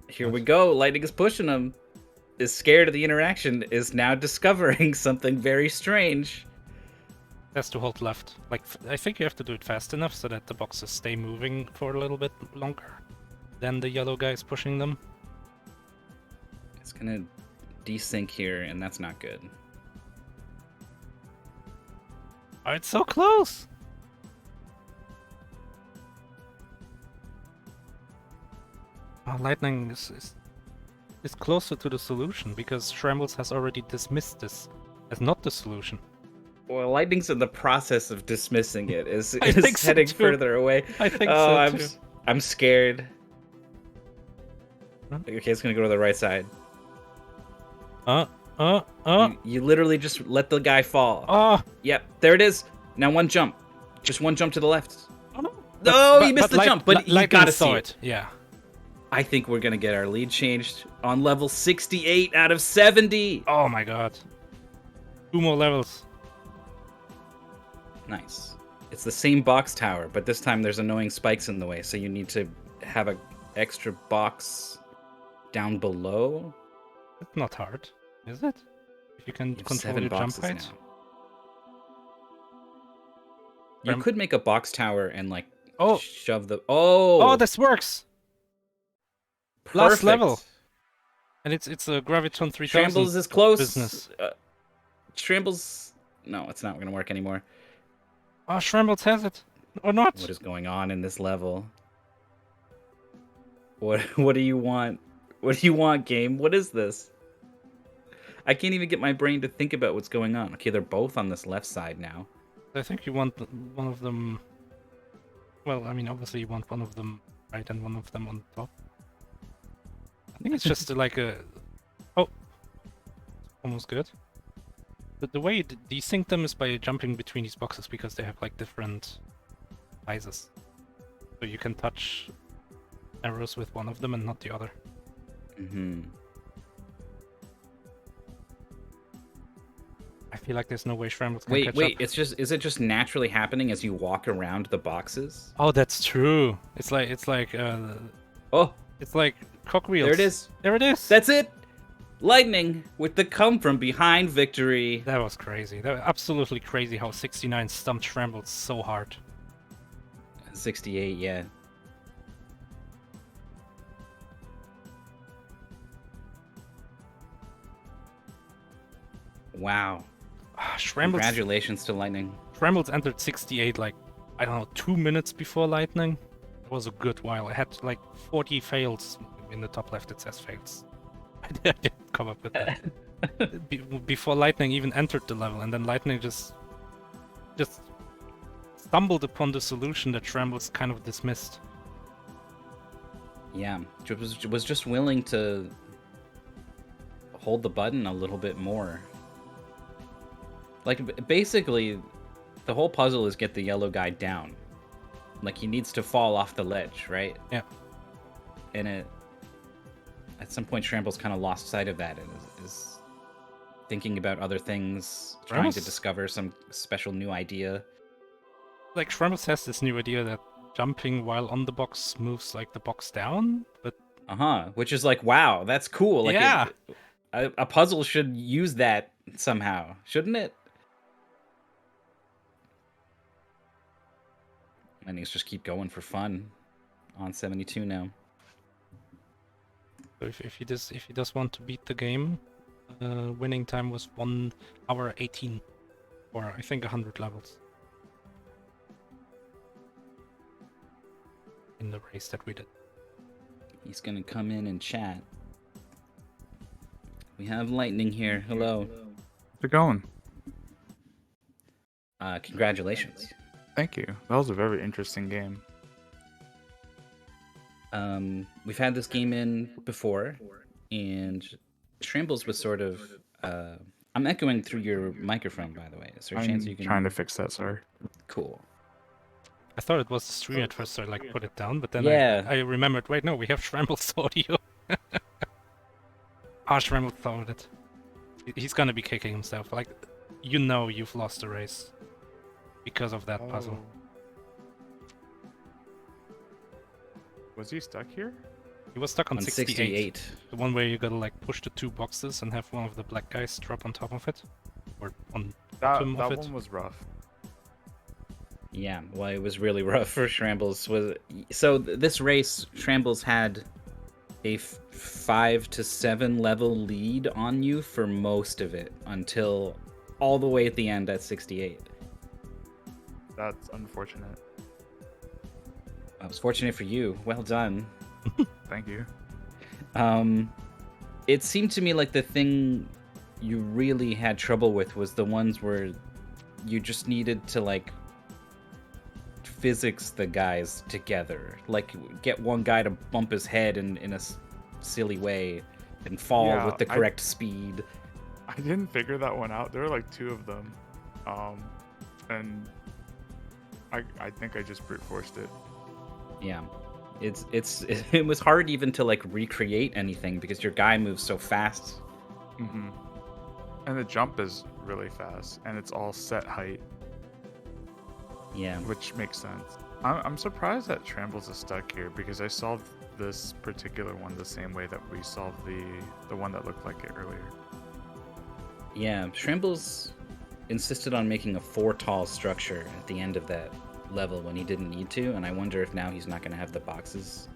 Here we go. Litenang is pushing him. Is scared of the interaction. Is now discovering something very strange. Has to hold left. Like, I think you have to do it fast enough so that the boxes stay moving for a little bit longer. Then the yellow guy is pushing them. It's gonna desync here, and that's not good. Oh, it's so close! Oh, Litenang is closer to the solution because Schrammbles has already dismissed this as not the solution. Well, Litenang's in the process of dismissing it. Is think so heading too. further away. I think so too. I'm scared. Huh? Okay, it's gonna go to the right side. You literally just let the guy fall. Oh! Yep, there it is. Now one jump. Just one jump to the left. Oh no! No, he missed the jump, but you gotta see it. Yeah. I think we're gonna get our lead changed on level 68 out of 70. Oh my god. 2 more levels. Nice. It's the same box tower, but this time there's annoying spikes in the way, so you need to have an extra box down below. It's not hard, is it? If you can control your jump height. You could make a box tower and like shove the Oh, this works. Perfect. Last level. And it's a Graviton 3000. Schrammbles is close. Business. Schrammbles. No, it's not going to work anymore. Oh, Schrammbles has it. Or not. What is going on in this level? What do you want? What do you want, game? What is this? I can't even get my brain to think about what's going on. Okay, they're both on this left side now. I think you want one of them... Well, I mean, obviously you want one of them right and one of them on top. I think it's just like a... Oh! Almost good. But the way you desync them is by jumping between these boxes because they have like different sizes. So you can touch arrows with one of them and not the other. Mm-hmm. I feel like there's no way Schrammbles can catch up. Wait, is it just naturally happening as you walk around the boxes? Oh, that's true. It's like Oh, it's like cogwheels. there it is. There it is. That's it. Litenang with the come from behind victory. That was crazy. That was absolutely crazy how 69 stumped Schrammbles so hard. 68, yeah. Wow. Schrammbles. Congratulations to Litenang. Schrammbles entered 68 like, I don't know, 2 minutes before Litenang. It was a good while. I had like 40 fails. In the top left it says fails. I didn't come up with that. Before Litenang even entered the level, and then Litenang just stumbled upon the solution that Schrammbles kind of dismissed. Yeah, was just willing to hold the button a little bit more. Like, basically, the whole puzzle is get the yellow guy down. Like, he needs to fall off the ledge, right? Yeah. And at some point, Schrammbles kind of lost sight of that and is thinking about other things, trying to discover some special new idea. Like, Schrammbles has this new idea that jumping while on the box moves, like, the box down, but... Which is like, wow, that's cool. Like, yeah! A puzzle should use that somehow, shouldn't it? And he's just keep going for fun on 72 now. So if he does want to beat the game, winning time was 1 hour 18, or I think 100 levels in the race that we did. He's gonna come in and chat. We have Litenang here. Hello. How's it going? Congratulations. Thank you. That was a very interesting game. We've had this game in before, and Schrammbles was sort of. I'm echoing through your microphone, by the way. Is there a chance you I'm can? trying to fix that, sorry. Cool. I thought it was the stream at first, so I like put it down, but then Yeah. I remembered, wait, no, we have Schrammbles audio. Schrammbles thought it. He's gonna be kicking himself. Like, you know you've lost the race because of that puzzle. Was he stuck here? He was stuck on 68. 68. The one where you gotta like push the 2 boxes and have one of the black guys drop on top of it. Or on bottom of it. That one was rough. Yeah, well, it was really rough for Schrammbles. So this race, Schrammbles had a 5 to 7 level lead on you for most of it until all the way at the end at 68. That's unfortunate. Well, it's fortunate for you. Well done. Thank you. It seemed to me like the thing you really had trouble with was the ones where you just needed to like physics the guys together, like get one guy to bump his head in a silly way and fall with the correct speed. I didn't figure that one out. There were like 2 of them, and I think I just brute forced it. Yeah, it was hard even to like recreate anything because your guy moves so fast. Mm-hmm. And the jump is really fast, and it's all set height. Yeah, which makes sense. I'm surprised that Schrammbles is stuck here because I solved this particular one the same way that we solved the one that looked like it earlier. Yeah, Schrammbles insisted on making a 4 tall structure at the end of that level when he didn't need to, and I wonder if now he's not going to have the boxes.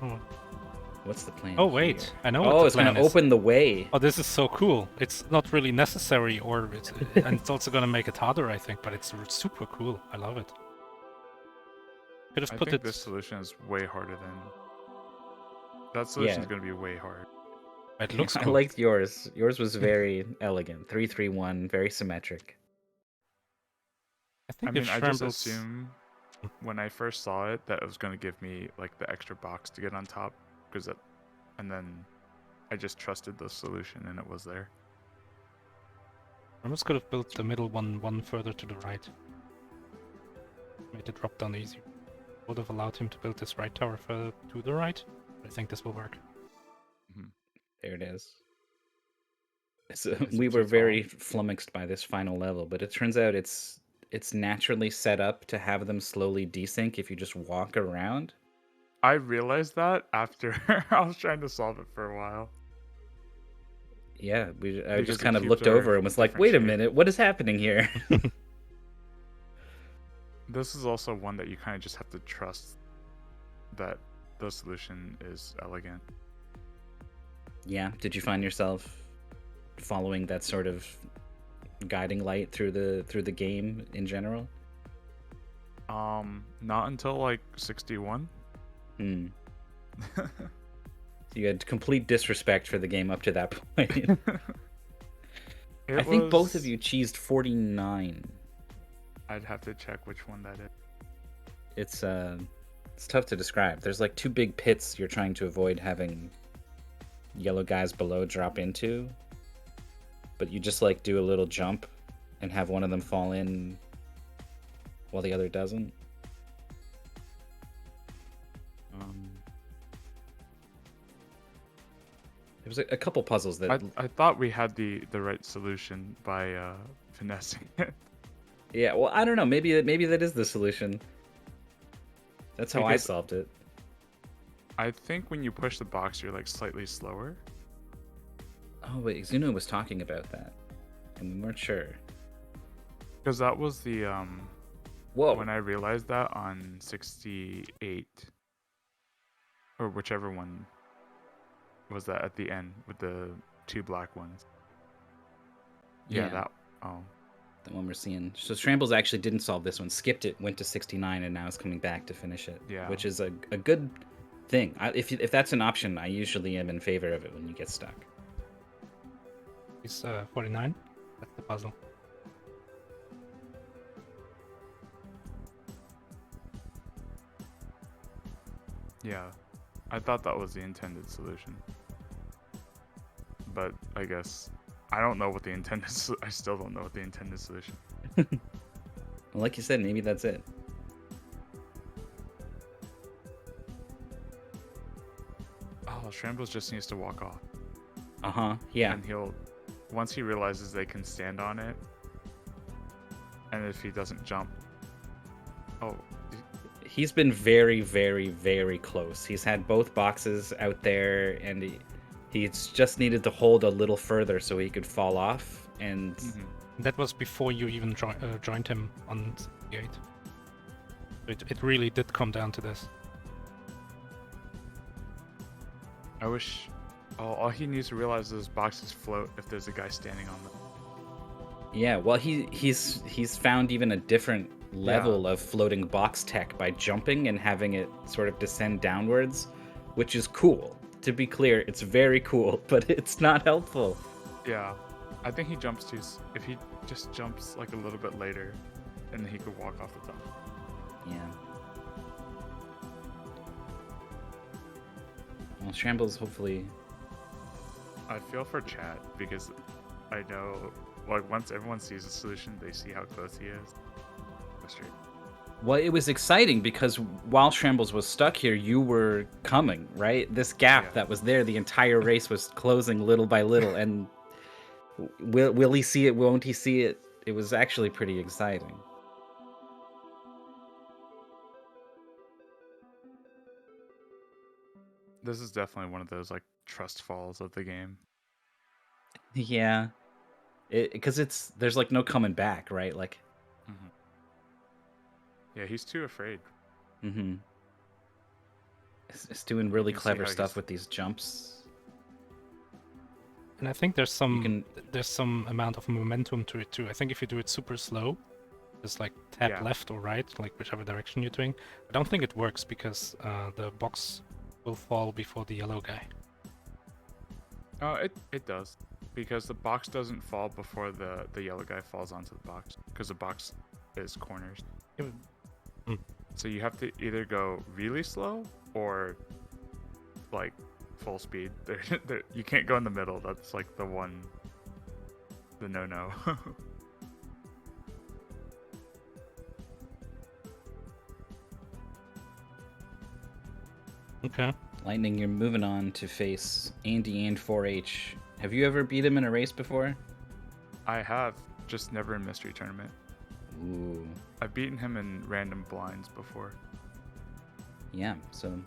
Oh. What's the plan? Oh wait, here? I know what the plan is. Oh, it's going to open the way. Oh, this is so cool. It's not really necessary, and it's also gonna make it harder, I think, but it's super cool. I love it. Could have put I think this solution is way harder than... That solution is going to be way hard. It looks cool. I liked yours. Yours was very elegant. 3-3-1, very symmetric. I mean, I just assumed when I first saw it that it was going to give me like the extra box to get on top, and then I just trusted the solution and it was there. I almost could have built the middle one further to the right. Made it drop down easier. Would have allowed him to build this right tower further to the right. I think this will work. Mm-hmm. There it is. So we were very flummoxed by this final level, but it turns out it's naturally set up to have them slowly desync if you just walk around. I realized that after I was trying to solve it for a while. Yeah, I just kind of looked over and was like, wait a minute, what is happening here? This is also one that you kind of just have to trust that the solution is elegant. Yeah, did you find yourself following that sort of guiding light through the game in general? Not until like 61. You had complete disrespect for the game up to that point. I think both of you cheesed 49. I'd have to check which one that is. It's tough to describe. There's like 2 big pits you're trying to avoid having yellow guys below drop into, but you just like do a little jump and have one of them fall in while the other doesn't. There was a couple puzzles that I thought we had the right solution by finessing it. Yeah, well, I don't know. Maybe that is the solution. That's how I solved it. I think when you push the box, you're like slightly slower. Oh wait, Xuno was talking about that, and we weren't sure. Because that was the Whoa. When I realized that on 68, or whichever one was that at the end with the 2 black ones. Yeah, that. Oh. The one we're seeing. So Schrammbles actually didn't solve this one, skipped it, went to 69, and now is coming back to finish it. Yeah. Which is a good thing. If that's an option, I usually am in favor of it when you get stuck. He's 49. That's the puzzle. Yeah, I thought that was the intended solution. But I guess I don't know what the intended. I still don't know what the intended solution. Well, like you said, maybe that's it. Oh, Schrammbles just needs to walk off. Yeah. And once he realizes they can stand on it, and if he doesn't jump, he's been very, very, very close. He's had both boxes out there, and he's just needed to hold a little further so he could fall off. And that was before you even joined him on the 8. It really did come down to this. I wish. All he needs to realize is boxes float if there's a guy standing on them. Yeah, well, he's found even a different level of floating box tech by jumping and having it sort of descend downwards, which is cool. To be clear, it's very cool, but it's not helpful. Yeah, I think he jumps if he just jumps like a little bit later, and then he could walk off the top. Yeah. Well, Schrammbles hopefully. I feel for Chad because I know, like, once everyone sees the solution, they see how close he is. That's true. Well, it was exciting because while Schrammbles was stuck here, you were coming, right? This gap that was there, the entire race was closing little by little, and will he see it? Won't he see it? It was actually pretty exciting. This is definitely one of those like trust falls of the game. Yeah, because there's like no coming back, right? Like, yeah, he's too afraid. It's doing really clever stuff with these jumps. And I think there's some amount of momentum to it too. I think if you do it super slow, just like tap left or right, like whichever direction you're doing, I don't think it works because the box will fall before the yellow guy. Oh, it does. Because the box doesn't fall before the yellow guy falls onto the box. Because the box is corners. So you have to either go really slow or like full speed. You can't go in the middle. That's like the no-no. Okay. Lightning, you're moving on to face Andy and 4H. Have you ever beat him in a race before? I have, just never in Mystery Tournament. Ooh. I've beaten him in random blinds before. Yeah, so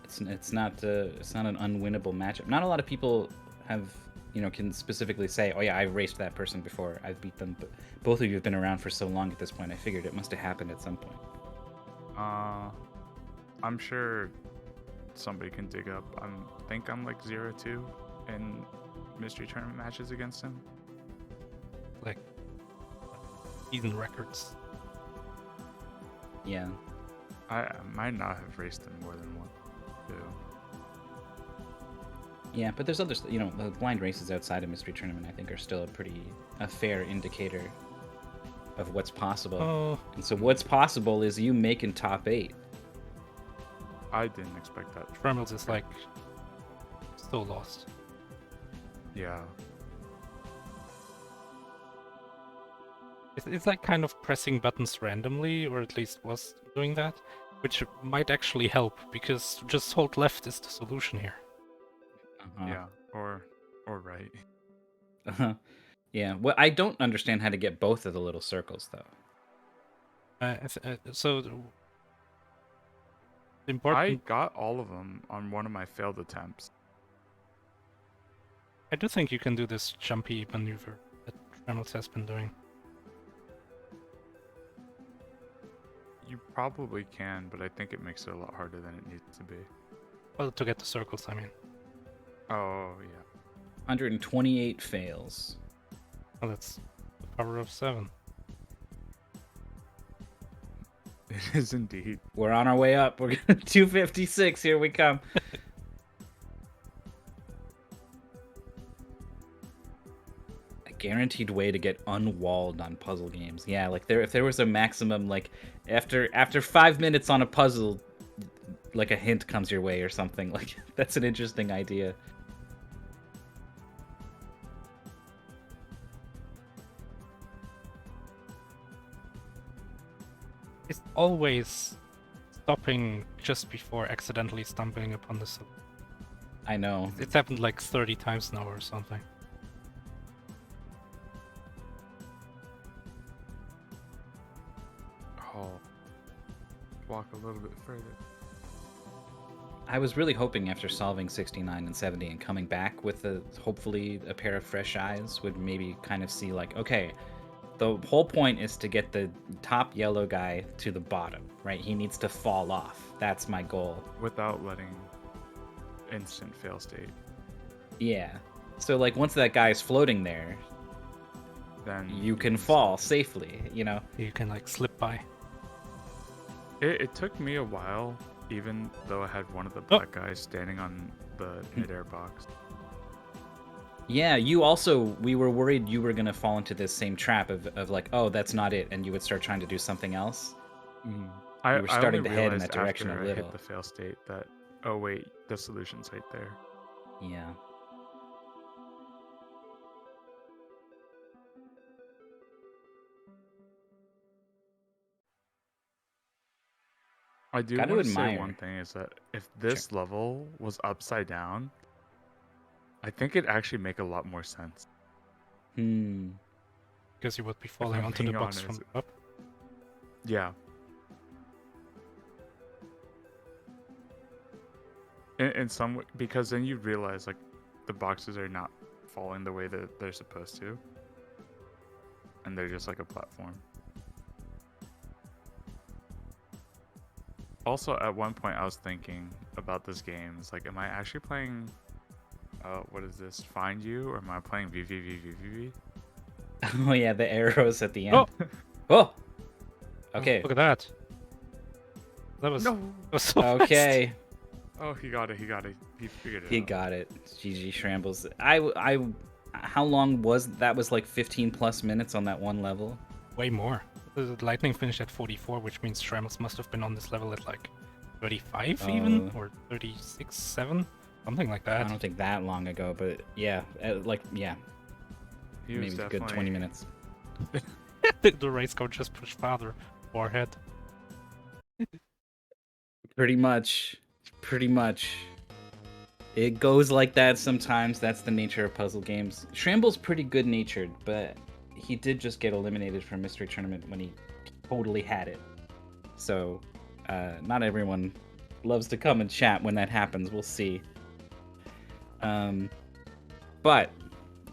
it's not an unwinnable matchup. Not a lot of people have, can specifically say, oh yeah, I've raced that person before, I've beat them. But both of you have been around for so long at this point, I figured it must have happened at some point. I'm sure somebody can dig up. I think I'm like 0-2 in Mystery Tournament matches against him. Like season records. Yeah. I might not have raced him more than one, too. Yeah, but there's others, the blind races outside of Mystery Tournament, I think, are still a fair indicator of what's possible. Oh. And so what's possible is you making top 8. I didn't expect that. Schrammbles is like still lost. Yeah. It's like kind of pressing buttons randomly, or at least was doing that, which might actually help, because just hold left is the solution here. Yeah, or right. Yeah, well, I don't understand how to get both of the little circles, though. So important. I got all of them on one of my failed attempts. I do think you can do this jumpy maneuver that Schrammbles has been doing. You probably can, but I think it makes it a lot harder than it needs to be. Well, to get the circles, I mean. Oh, yeah. 128 fails. Well, that's the power of 7. It is indeed. We're on our way up. We're 256. Here we come. A guaranteed way to get unwalled on puzzle games. Yeah, like if there was a maximum, like after 5 minutes on a puzzle, like a hint comes your way or something. Like that's an interesting idea. It's always stopping just before accidentally stumbling upon the solution. I know. It's happened like 30 times now or something. Oh. Walk a little bit further. I was really hoping after solving 69 and 70 and coming back with hopefully a pair of fresh eyes would maybe kind of see like, okay, the whole point is to get the top yellow guy to the bottom, right? He needs to fall off. That's my goal. Without letting instant fail state. Yeah. So like once that guy's floating there, Then you can fall safely, you know? You can like slip by. It took me a while, even though I had one of the black guys standing on the midair box. Yeah, we were worried you were going to fall into this same trap of like, oh, that's not it, and you would start trying to do something else. Mm. You were starting only to head in realized that direction after a I little. hit the fail state that, oh wait, the solution's right there. Yeah. I do Gotta want to say admire. one thing is that if this level was upside down, I think it'd actually make a lot more sense. Because you would be falling I'm onto the being box honest. from up. Yeah. In some way, because then you realize like the boxes are not falling the way that they're supposed to, and they're just like a platform. Also, at one point, I was thinking about this game. It's like, am I actually playing? What is this? Find You, or am I playing VVVVVV? Oh yeah, the arrows at the end. Oh! Oh! Okay. Look at that. That was, No. that was so Okay. fast. Oh, he got it. He got it. He figured it out. He got it. GG Schrammbles. How long was that? Was like 15 plus minutes on that one level? Way more. The Lightning finished at 44, which means Schrammels must have been on this level at like 35 even, or 36, 7, something like that. I don't think that long ago, but yeah, yeah, He was maybe a good 20 minutes. The race car just pushed farther ahead. Pretty much. It goes like that sometimes. That's the nature of puzzle games. Schrammbles pretty good natured, but he did just get eliminated from Mystery Tournament when he totally had it. So, not everyone loves to come and chat when that happens. We'll see. But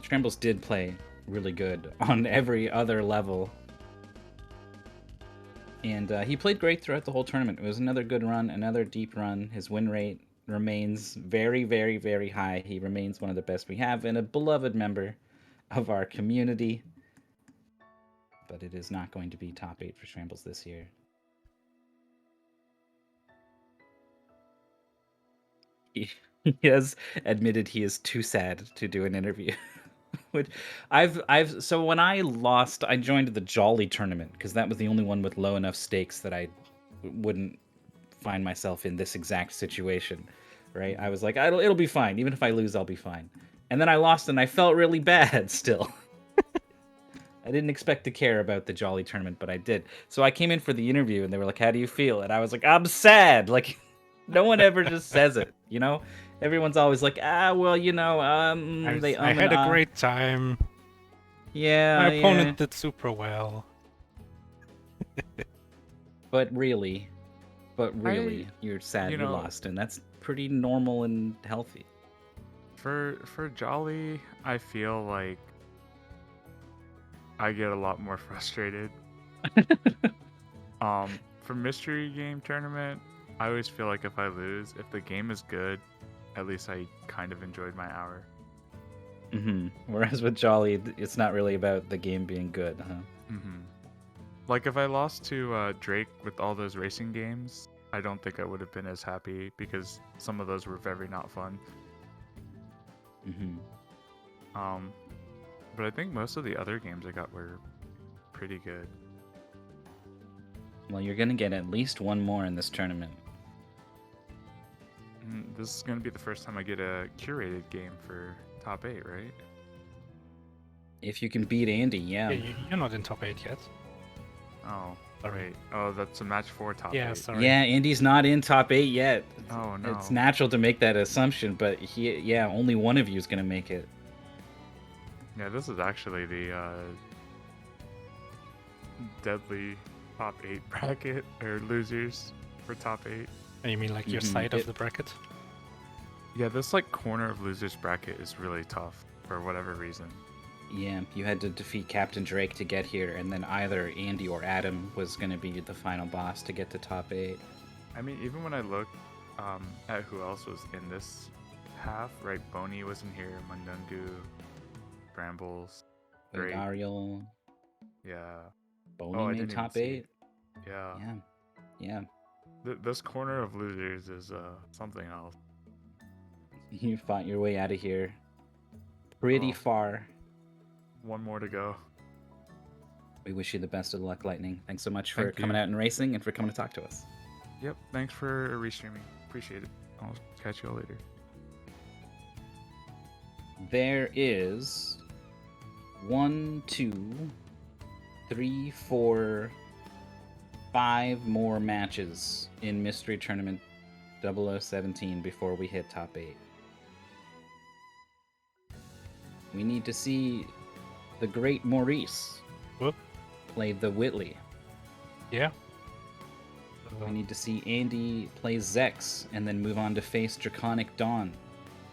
Schrammbles did play really good on every other level. And he played great throughout the whole tournament. It was another good run, another deep run. His win rate remains very, very, very high. He remains one of the best we have and a beloved member of our community. But it is not going to be top 8 for Schrammbles this year. He has admitted he is too sad to do an interview. So when I lost, I joined the Jolly tournament because that was the only one with low enough stakes that I wouldn't find myself in this exact situation, right? I was like, it'll be fine. Even if I lose, I'll be fine. And then I lost and I felt really bad still. I didn't expect to care about the Jolly tournament, but I did. So I came in for the interview and they were like, how do you feel? And I was like, I'm sad. Like, no one ever just says it, you know? Everyone's always like, well, you know, I had a great time. Yeah, my opponent did super well. But really, you're sad you lost, and that's pretty normal and healthy. For Jolly, I feel like I get a lot more frustrated. For Mystery Game Tournament, I always feel like if I lose, if the game is good, at least I kind of enjoyed my hour. Whereas with Jolly, it's not really about the game being good, huh? Like if I lost to Drake with all those racing games, I don't think I would have been as happy because some of those were very not fun. But I think most of the other games I got were pretty good. Well, you're gonna get at least one more in this tournament. This is going to be the first time I get a curated game for top 8, right? If you can beat Andy, yeah. You're not in top 8 yet. Oh, Sorry. wait. Oh, that's a match 4 top 8. Sorry. Yeah, Andy's not in top 8 yet. Oh, no. It's natural to make that assumption, but only one of you is going to make it. Yeah, this is actually the deadly top 8 bracket, or losers for top 8. You mean like your side of the bracket? Yeah, this like corner of losers bracket is really tough for whatever reason. Yeah, you had to defeat Captain Drake to get here, and then either Andy or Adam was going to be the final boss to get to top 8. I mean, even when I look at who else was in this half, right? Boney was in here, Mundungu, Schrammbles, Drake. Ariel. Yeah. Boney made top 8. Yeah. Yeah. This corner of losers is something else. You fought your way out of here pretty far. One more to go. We wish you the best of luck, Lightning. Thanks so much for coming out and racing and for coming to talk to us. Yep, thanks for restreaming. Appreciate it. I'll catch you all later. There is 1, 2, 3, 4, 5 more matches in Mystery Tournament 0017 before we hit top 8. We need to see the great Maurice play the Whitley. Yeah. We need to see Andy play Zex and then move on to face Draconic Dawn.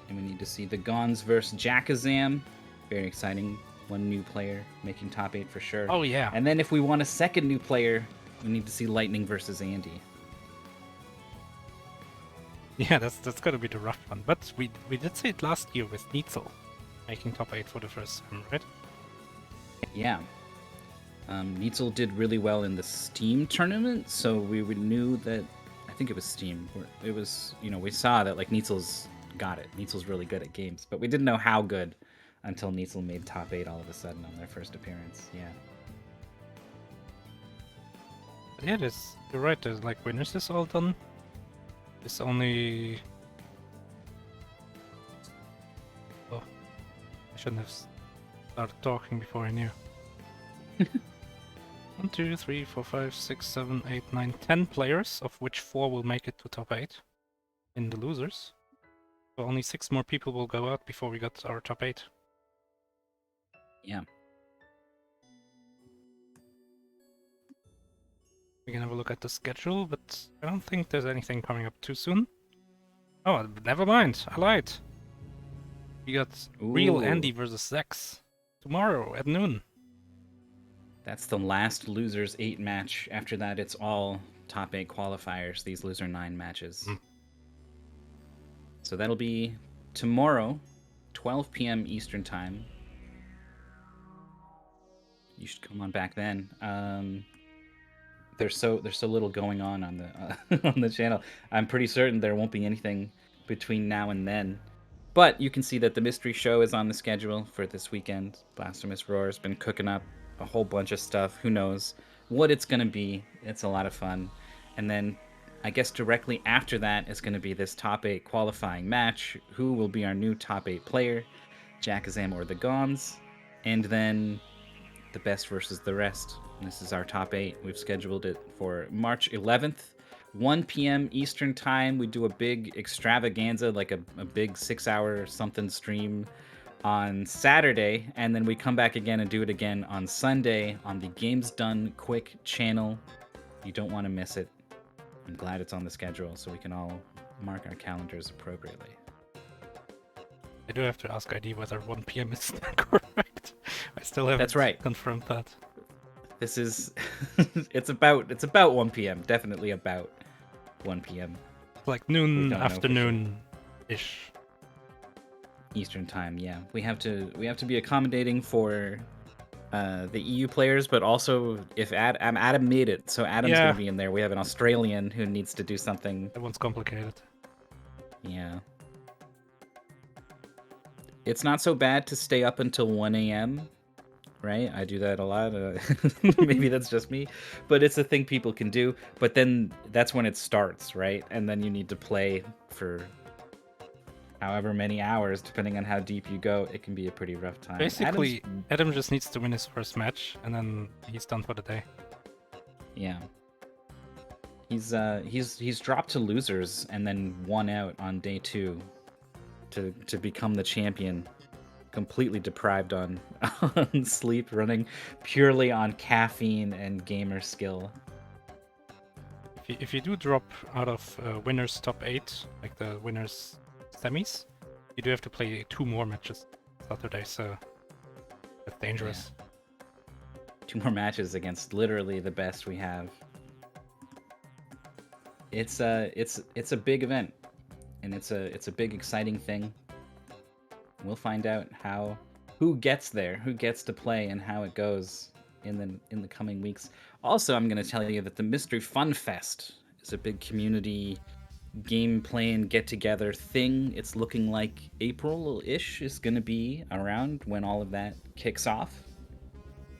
And we need to see the Gons versus Jackazam. Very exciting. One new player making top 8 for sure. Oh, yeah. And then if we want a second new player, we need to see Lightning versus Andy. Yeah, that's gotta be the rough one. But we did see it last year with Neitzel making top 8 for the first time, right? Yeah. Neitzel did really well in the Steam tournament, so we knew that, I think it was Steam, it was, we saw that like Neitzel's got it. Neitzel's really good at games, but we didn't know how good until Neitzel made top 8 all of a sudden on their first appearance. Yeah. Yeah, you're right, there's like winners is all done. It's only... Oh, I shouldn't have started talking before I knew. 1, 2, 3, 4, 5, 6, 7, 8, 9, 10 players, of which 4 will make it to top 8 in the losers. So only 6 more people will go out before we got our top 8. Yeah. We can have a look at the schedule, but I don't think there's anything coming up too soon. Oh, never mind, I lied. We got Real Andy versus Zex tomorrow at noon. That's the last Losers 8 match. After that, it's all top 8 qualifiers, these Loser 9 matches. So that'll be tomorrow, 12 p.m. Eastern Time. You should come on back then. There's so little going on the on the channel. I'm pretty certain there won't be anything between now and then. But you can see that the mystery show is on the schedule for this weekend. Blasphemous Roar's been cooking up a whole bunch of stuff. Who knows what it's going to be. It's a lot of fun. And then I guess directly after that is going to be this top 8 qualifying match. Who will be our new top 8 player? Jackazam or the Gons. And then the best versus the rest. This is our top 8. We've scheduled it for March 11th, 1 p.m. Eastern Time. We do a big extravaganza, like a big 6-hour something stream on Saturday, and then we come back again and do it again on Sunday on the Games Done Quick channel. You don't want to miss it. I'm glad it's on the schedule so we can all mark our calendars appropriately. I do have to ask ID whether 1 p.m. is correct. I still haven't confirmed that. This is it's about 1 p.m. Definitely about 1 p.m. Like noon, afternoon-ish. Eastern Time, yeah. We have to be accommodating for the EU players, but also if Adam made it, so Adam's gonna be in there. We have an Australian who needs to do something. That one's complicated. Yeah. It's not so bad to stay up until 1 a.m., right? I do that a lot. Maybe that's just me, but it's a thing people can do. But then that's when it starts, right? And then you need to play for however many hours, depending on how deep you go, it can be a pretty rough time. Basically, Adam just needs to win his first match, and then he's done for the day. Yeah. He's dropped to losers and then won out on day 2 to become the champion, completely deprived on sleep, running purely on caffeine and gamer skill. If you do drop out of winners top 8, like the winners semis, you do have to play 2 more matches Saturday, so that's dangerous. Yeah. 2 more matches against literally the best we have. It's a big event, and it's a big exciting thing. We'll find out who gets there, who gets to play, and how it goes in the coming weeks. Also, I'm going to tell you that the Mystery Fun Fest is a big community game playing get-together thing. It's looking like April-ish is going to be around when all of that kicks off.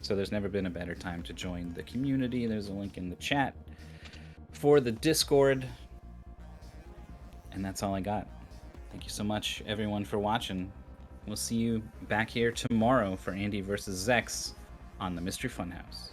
So there's never been a better time to join the community. There's a link in the chat for the Discord. And that's all I got. Thank you so much, everyone, for watching. We'll see you back here tomorrow for Andy versus Zex on the Mystery Funhouse.